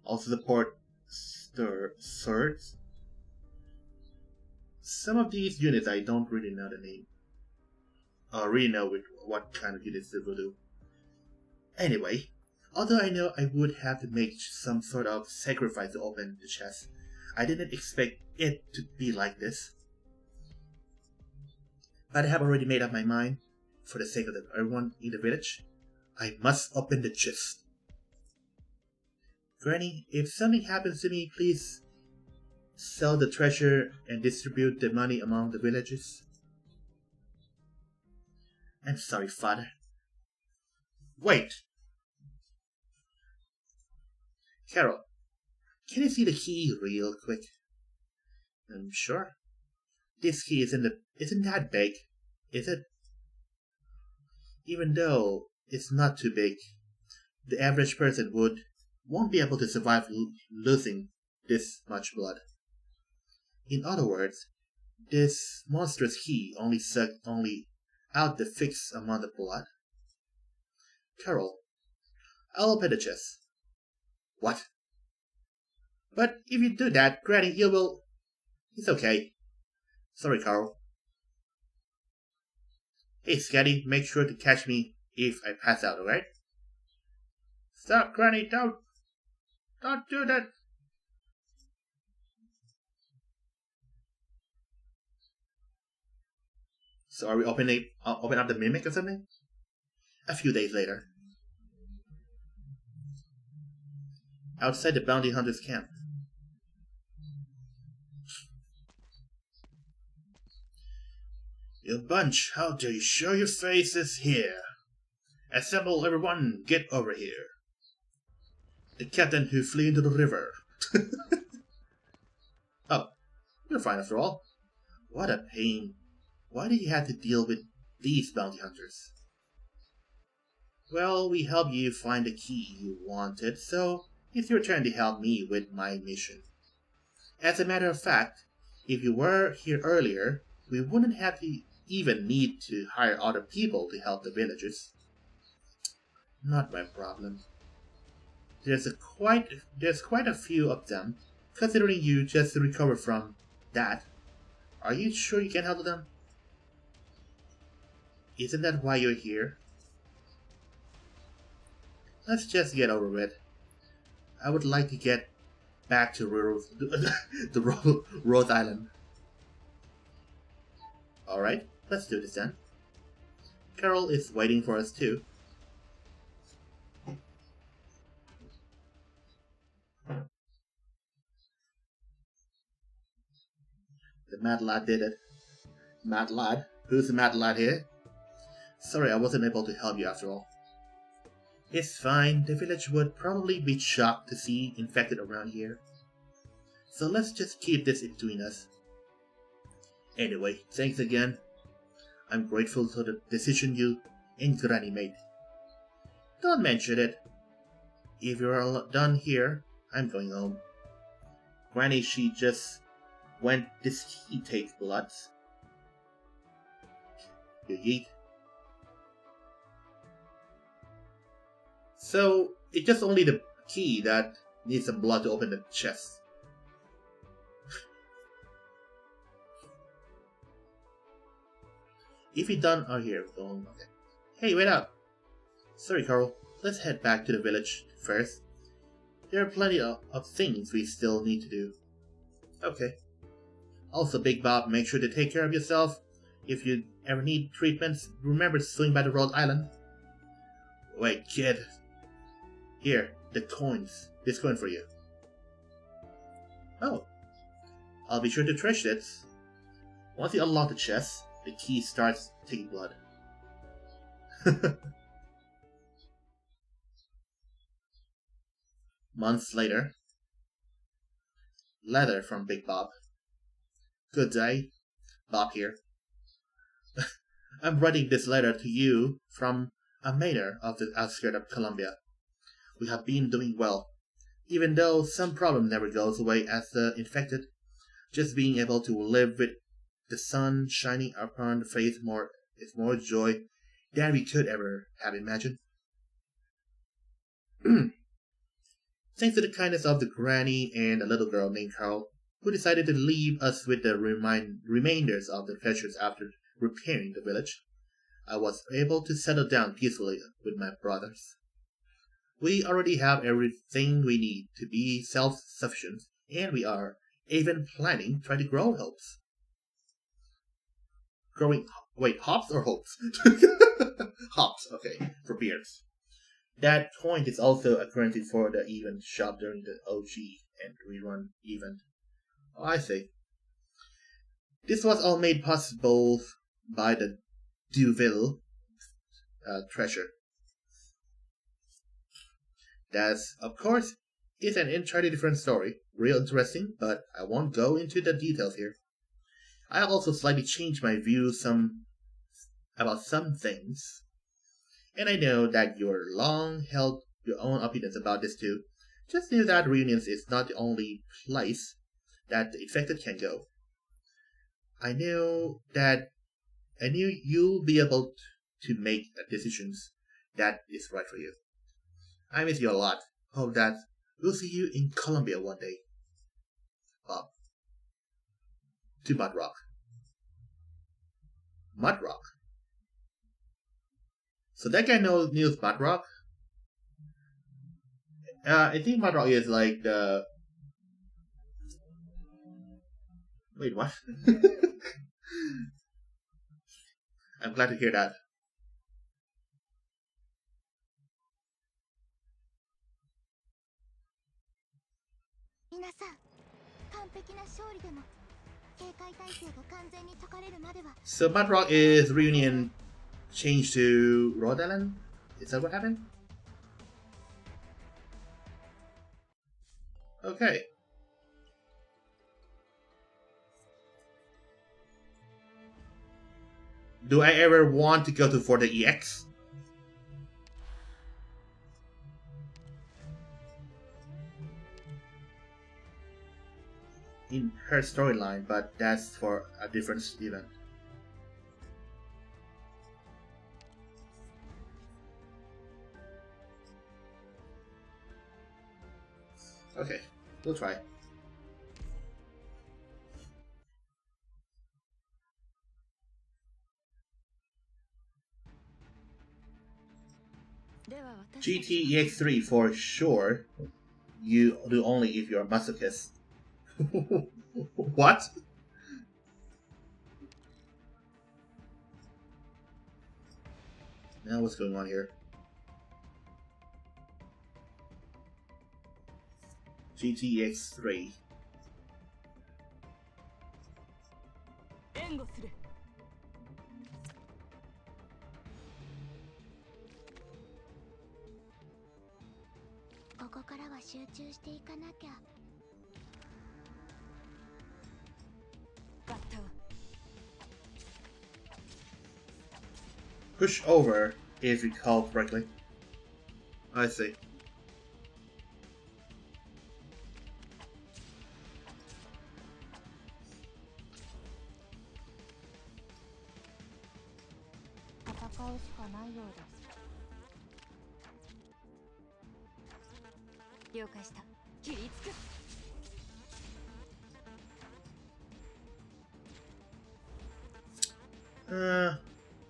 Also support swords. Some of these units I don't really know the name. Or really know what kind of units they will do. Anyway, although I know I would have to make some sort of sacrifice to open the chest, I didn't expect it to be like this. But I have already made up my mind. For the sake of everyone in the village, I must open the chest. Granny, if something happens to me, please sell the treasure and distribute the money among the villages. I'm sorry, Father. Wait! Carol, can you see the key real quick? I'm sure. This key isn't that big, is it? Even though it's not too big, the average person won't be able to survive losing this much blood. In other words, this monstrous key only sucked out the fixed amount of blood. Carol, I'll open the chest. What? But if you do that, Granny, you will... It's okay. Sorry, Carl. Hey, Scatty, make sure to catch me if I pass out, alright? Stop, Granny, don't do that! So are we open up the mimic or something? A few days later. Outside the bounty hunter's camp. You bunch, how dare you show your faces here? Assemble everyone, get over here. The captain who flew into the river. Oh, you're fine after all. What a pain. Why did you have to deal with these bounty hunters? Well, we helped you find the key you wanted, so it's your turn to help me with my mission. As a matter of fact, if you were here earlier, we wouldn't have to even need to hire other people to help the villagers. Not my problem. There's quite a few of them, considering you just recovered from that. Are you sure you can handle them? Isn't that why you're here? Let's just get over it. I would like to get back to Rhode Island. Alright, let's do this then. Carol is waiting for us too. The mad lad did it. Mad lad? Who's the mad lad here? Sorry, I wasn't able to help you after all. It's fine, the village would probably be shocked to see infected around here. So let's just keep this between us. Anyway, thanks again. I'm grateful for the decision you and Granny made. Don't mention it. If you're all done here, I'm going home. Granny, she just went this key take blood. You yeet. So, it's just only the key that needs some blood to open the chest. If you're done, oh here, okay. Hey, wait up! Sorry, Carl. Let's head back to the village first. There are plenty of things we still need to do. Okay. Also, Big Bob, make sure to take care of yourself. If you ever need treatments, remember to swing by the Rhode Island. Wait, kid. Here, the coins. This coin for you. Oh. I'll be sure to treasure it. Once you unlock the chest, the key starts taking blood. Months later. Letter from Big Bob. Good day. Bob here. I'm writing this letter to you from a mayor of the outskirts of Columbia. We have been doing well, even though some problem never goes away as the infected. Just being able to live with the sun shining upon the face is more joy than we could ever have imagined. Thanks to the kindness of the granny and a little girl named Carol, who decided to leave us with the remainders of the treasures after repairing the village, I was able to settle down peacefully with my brothers. We already have everything we need to be self-sufficient, and we are even planning to try to grow hops. Hops or hopes? Hops, okay, for beers. That point is also a currency for the event shop during the OG and rerun event. Oh, I see. This was all made possible by the Duville treasure. That's, of course, is an entirely different story. Real interesting, but I won't go into the details here. I also slightly changed my views about some things. And I know that you're long held your own opinions about this too. Just know that reunions is not the only place that the infected can go. I knew you'll be able to make decisions that is right for you. I miss you a lot. Hope that we'll see you in Columbia one day. Bob. To Mudrock. Mudrock? So that guy knows Mudrock? I think Mudrock is like the... Wait, what? I'm glad to hear that. 皆さん、完璧な勝利でも警戒態勢が完全に解かれるまでは。 So Mudrock is reunion changed to Rhode Island? Is that what happened? Okay. Do I ever want to go to for the EX? In her storyline, but that's for a different event. Okay, we'll try. GTEX3 for sure. You do only if you're a masochist. What? Now what's going on here? GTX3. Push over, if you recall correctly. I see.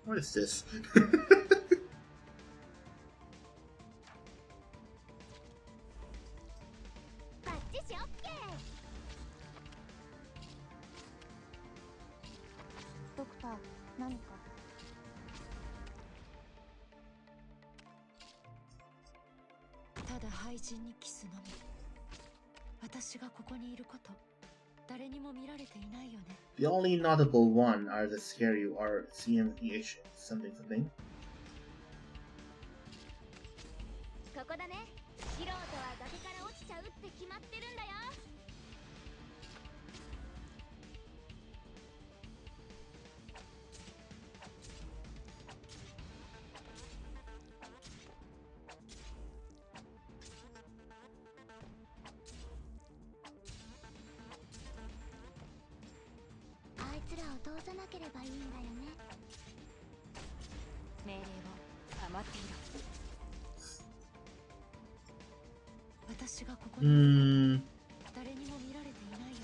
What is this? The only notable one are the scary or CMEH something. ここだね。素人は崖から落ちちゃうって決まってるんだよ。倒さなければいいんだよね。命令を黙っていろ。私がここに誰にも見られていないよね。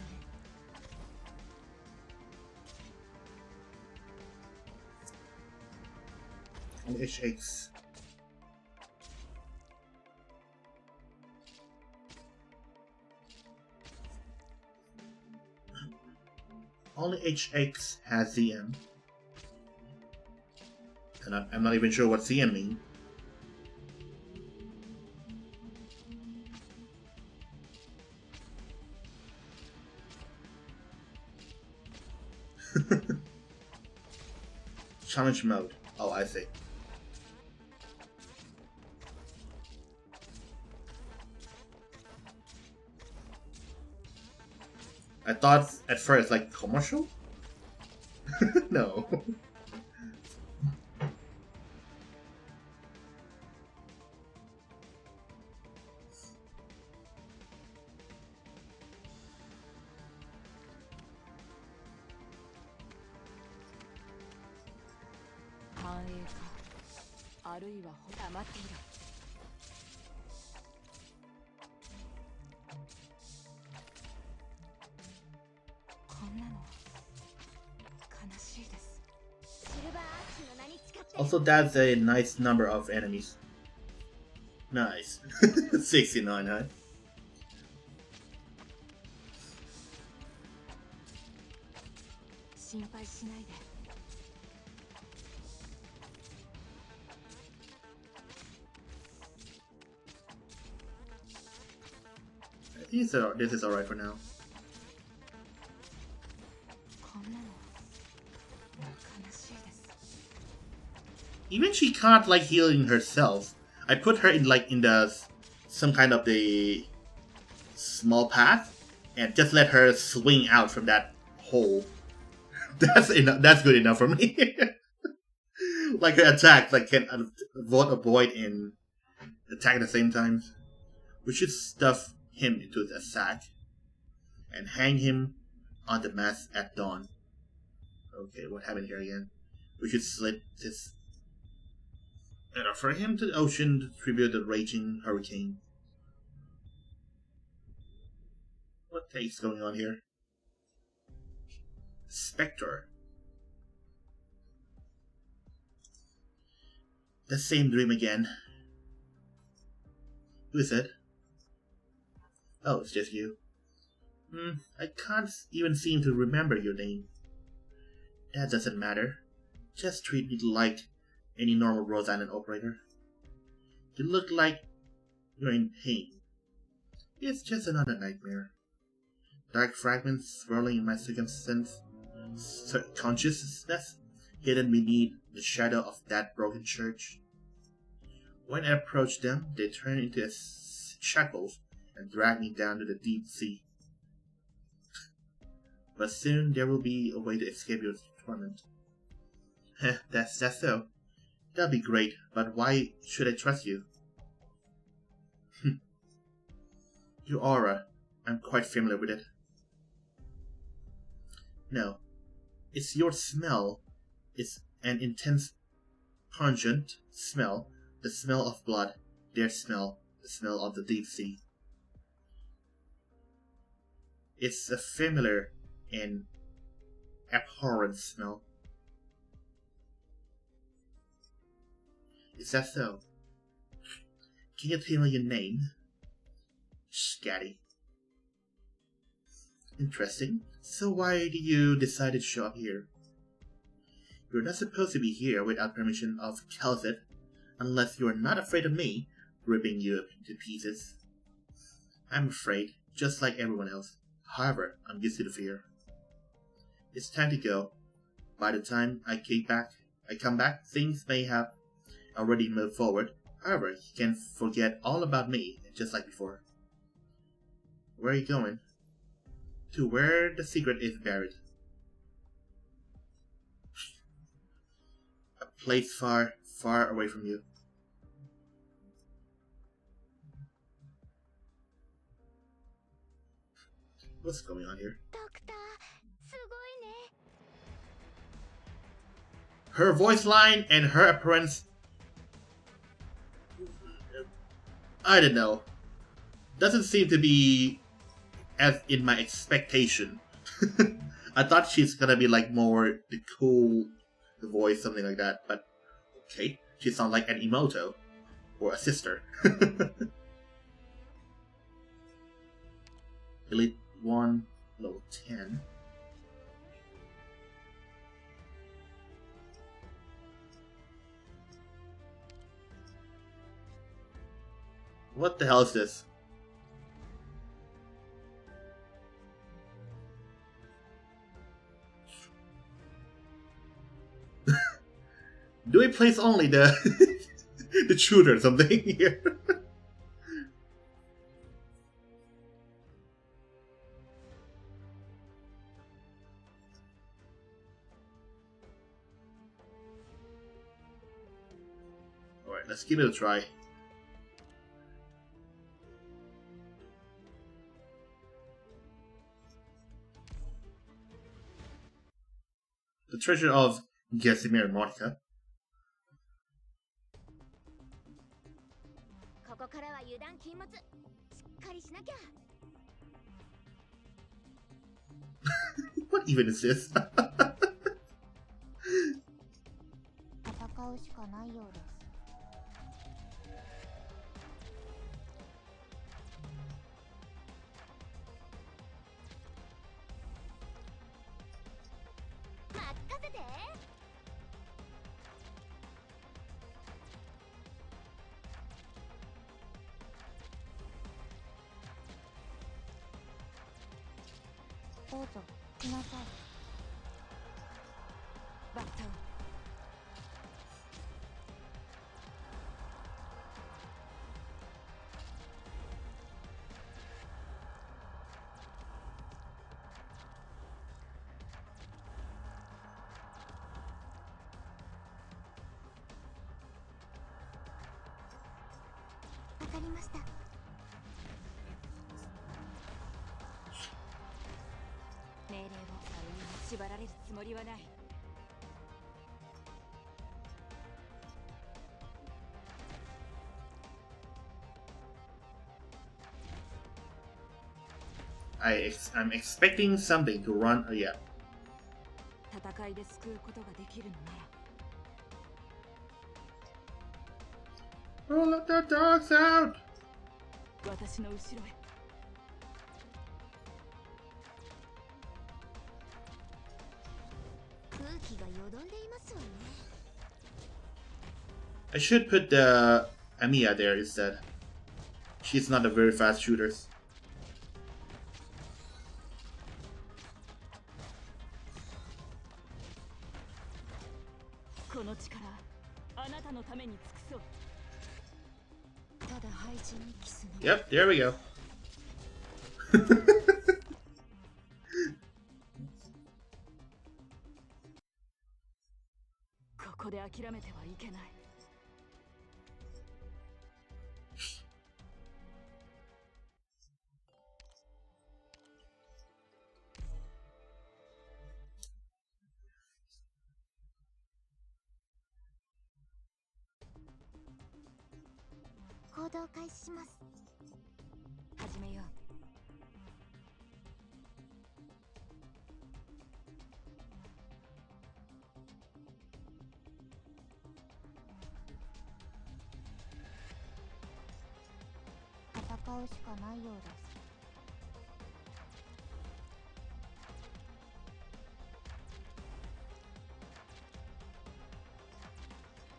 And it shakes. Only HX has ZM. And I'm not even sure what ZM means. Challenge mode. Oh, I see. I thought at first, like, commercial? No. Also, that's a nice number of enemies. Nice. 69, huh? I think this is alright for now. Even she can't like healing herself. I put her in like in the some kind of the small path and just let her swing out from that hole. That's enough. That's good enough for me. Like her attack, like can avoid and attack at the same time. We should stuff him into the sack and hang him on the mast at dawn. Okay, what happened here again? We should slit this and offer him to the ocean to tribute the raging hurricane. What the heck's going on here? Spectre. The same dream again. Who is it? Oh, it's just you. I can't even seem to remember your name. That doesn't matter. Just treat me like any normal Rhode Island operator. You look like you're in pain. It's just another nightmare. Dark fragments swirling in my consciousness, hidden beneath the shadow of that broken church. When I approach them, they turn into shackles and drag me down to the deep sea. But soon there will be a way to escape your torment. That's so. That'll be great, but why should I trust you? Your aura. I'm quite familiar with it. No. It's your smell. It's an intense, pungent smell. The smell of blood. Their smell. The smell of the deep sea. It's a familiar and abhorrent smell. Is that so? Can you tell me your name? Scatty. Interesting. So why do you decide to show up here? You're not supposed to be here without permission of Calvit, unless you're not afraid of me ripping you to pieces. I'm afraid, just like everyone else. However, I'm used to the fear. It's time to go. By the time I come back, things may have already moved forward. However, you can forget all about me, just like before. Where are you going? To where the secret is buried. A place far, far away from you. What's going on here? Doctor, すごいね。her voice line and her appearance, I don't know, doesn't seem to be as in my expectation. I thought she's gonna be like more the cool voice, something like that, but okay, she sounds like an Emoto or a sister. Elite 1, level 10. What the hell is this? Do we place only the the shooter or something here? Alright, let's give it a try. The treasure of Gesimir Monica. ここからは油断禁物。しっかりしなきゃ。What even is this? 戦うしかないようです。任せて。どうぞ来なさい。バッタをわかりました。命令を縛られるつもりはない。I'm expecting something to run. Yeah. 戦いで救うことができるのなら Oh, let the dogs out! 私の後ろへ。空気がよどんでいますわね。I should put the Amiya there instead. She's not a very fast shooter. この力、あなたのために尽くそう。ただ配置にキスの。Yep, there we go. ここで諦めてはいけない。行動開始します。始めよう。戦うしかないようで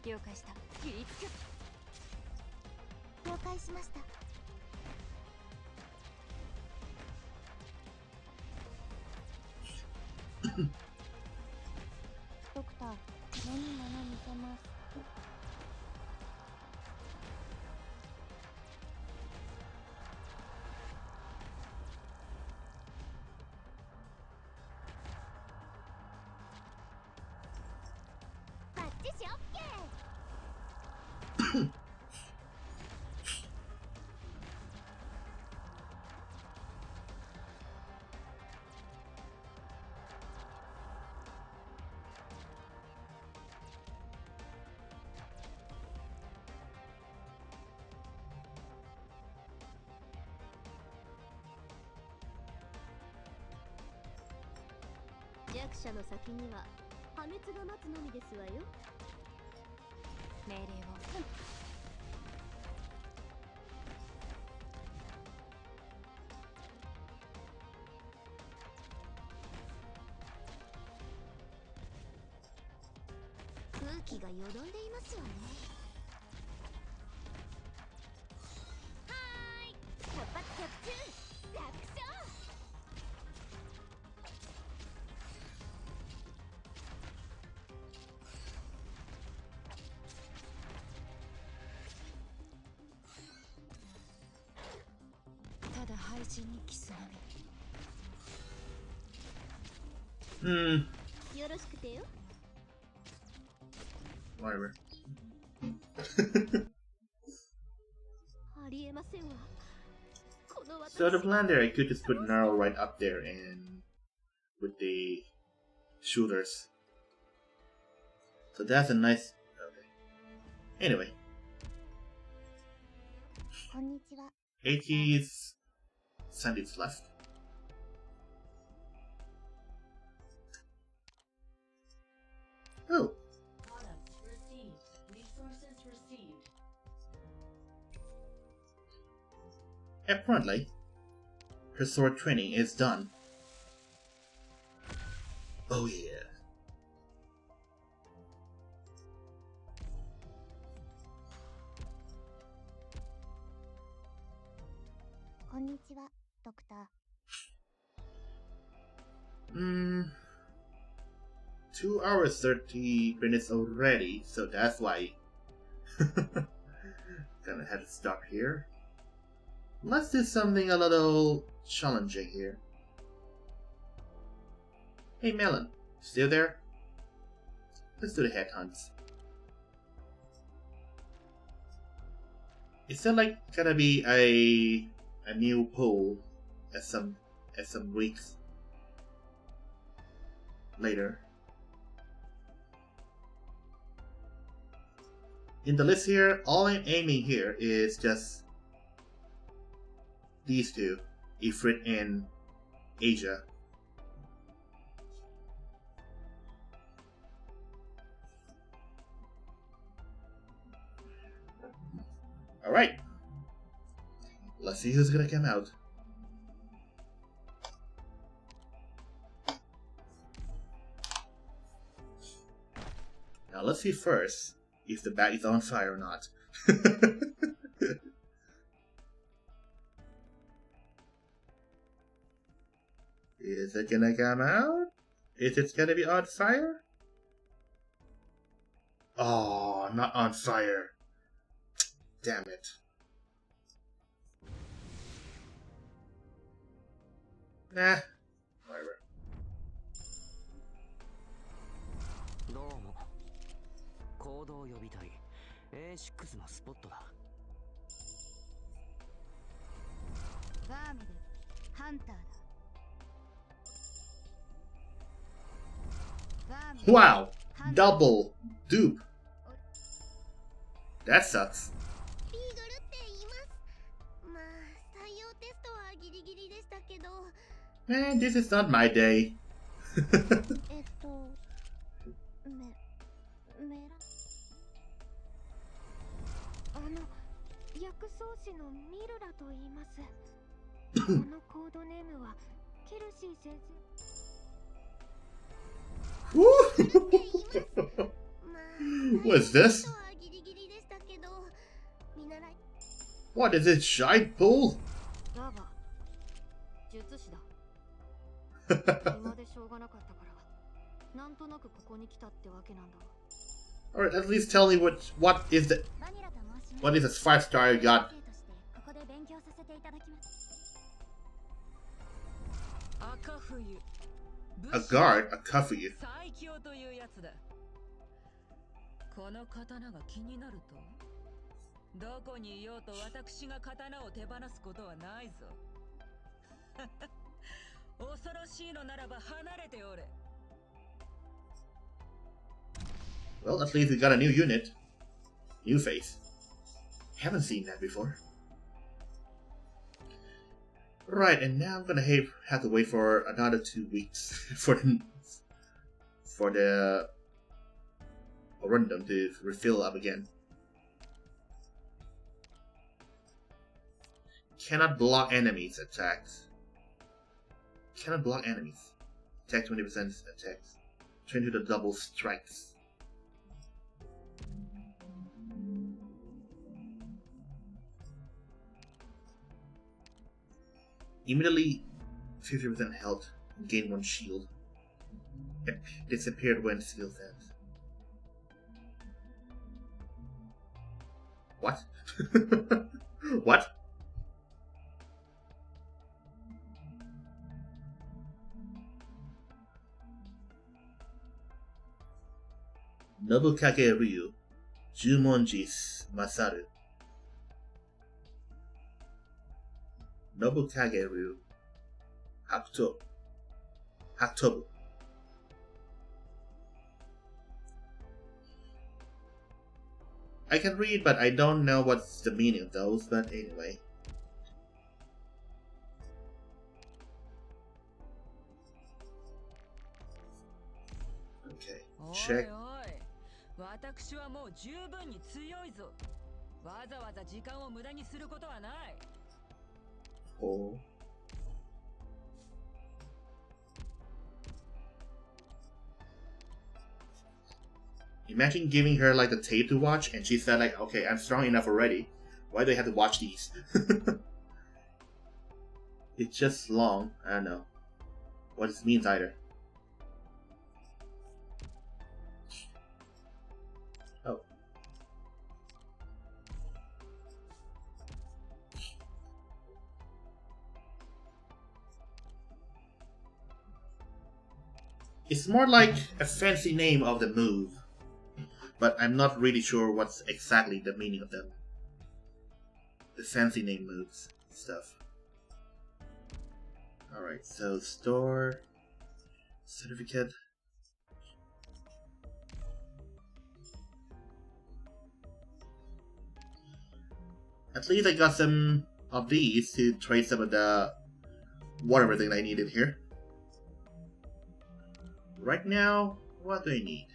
す。了解した。切りつけ。了解しました。ドクター、目に物見せます。バッチシオッケー。役者の先には破滅が待つのみですわよ。命令を。空気がよどんでいますわね。はーい、百発百中、楽勝。ただ配信にキスのみ。よろしくてよ。Whatever. ありえませんわ。この私。 So the plan there, I could just put Naro right up there and with the shooters. So that's a nice. Okay. Anyway, こんにちは。 80s Sundays left. Oh. Products received. Resources received. Apparently, her sword training is done. Oh yeah. こんにちは、ドクター。 2 hours 30 minutes already, so that's why gonna have to stop here. Let's do something a little challenging here. Hey Melon, still there? Let's do the headhunts. Is there like gonna be a new poll at some weeks later? In the list here, all I'm aiming here is just these two, Ifrit and Asia. Alright. Let's see who's gonna come out. Now let's see first if the bat is on fire or not. Is it gonna come out? Is it gonna be on fire? Oh, not on fire. Damn it. Nah, whatever. どうも。行動予備隊 A6 のスポットだ。バーミル、ハンターだ。バーミル、 Wow! Double dupe. That sucks. ビーグルって言います。まあ、採用テストはギリギリでしたけど。 Man, this is not my day. メラ。薬草師のミルラと言います。このコードネームはケルシー先生。What is this? What is it, shite pool? だが術師だ。今でしょうがなかったから、なんとなくここに来たってわけなんだわ。Alright, at least tell me what is this 5-star you got? 赤冬 A guard, a cuffy. 最強というやつだ。この刀が気になると、どこにいようと私が刀を手放すことはないぞ。恐ろしいのならば離れておれ。 Well, at least we got a new unit. New face. Haven't seen that before. Right, and now I'm gonna have to wait for another 2 weeks for for the random to refill up again. Cannot block enemies attacks. Cannot block enemies. Attack 20% attacks. Turn to the double strikes. Immediately 50% health. Gain 1 shield. Disappeared when skill ends. What? What? Nobukage Ryu, Jumonji Masaru. Nobukage Ryu, Hakutobu. I can read, but I don't know what's the meaning of those, but anyway. Okay, check. 私はもう十分に強いぞ。わざわざ時間を無駄にすることはない。Oh. Imagine giving her like the tape to watch and she said like, okay, I'm strong enough already. Why do I have to watch these? It's just long. I don't know what it means either. Oh. It's more like a fancy name of the move. But I'm not really sure what's exactly the meaning of them. The fancy name moves stuff. Alright, so store certificate. At least I got some of these to trade some of the whatever thing I needed here. Right now, what do I need?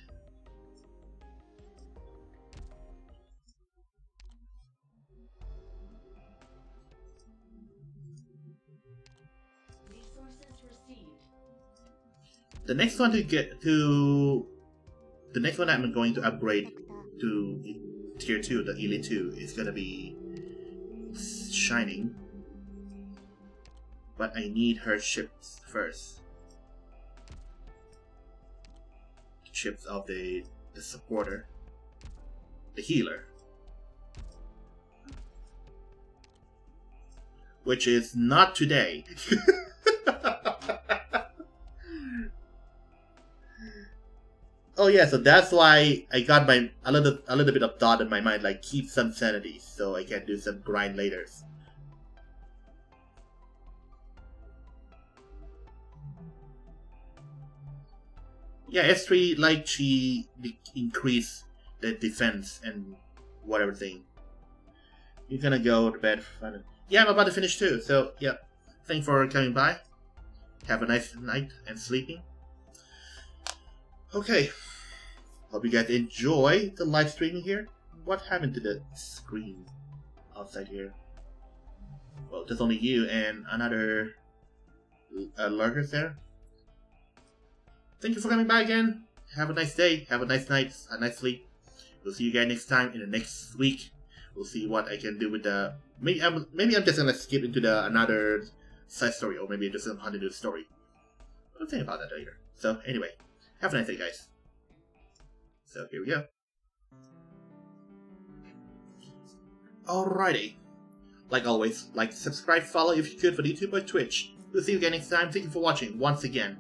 The next one to get to the next one I'm going to upgrade to tier 2, the Elite 2, is gonna be Shining. But I need her ships first. Ships of the supporter. The healer. Which is not today. Oh yeah, so that's why I got a little bit of thought in my mind, like keep some sanity, so I can do some grind later. Yeah, S3 like she increase the defense and whatever thing. You're gonna go to bed. Yeah, I'm about to finish too. So yeah, thanks for coming by. Have a nice night and sleeping. Okay. Hope you guys enjoy the live streaming here. What happened to the screen outside here? Well, there's only you and another lurkers there. Thank you for coming by again. Have a nice day. Have a nice night. A nice sleep. We'll see you guys next time in the next week. We'll see what I can do with the. Maybe I'm just gonna skip into the another side story, or maybe just gonna do the story. I'll think about that later. So anyway, have a nice day, guys. So here we go. Alrighty. Like always, like, subscribe, follow if you could for YouTube or Twitch. We'll see you again next time. Thank you for watching once again.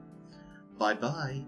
Bye bye.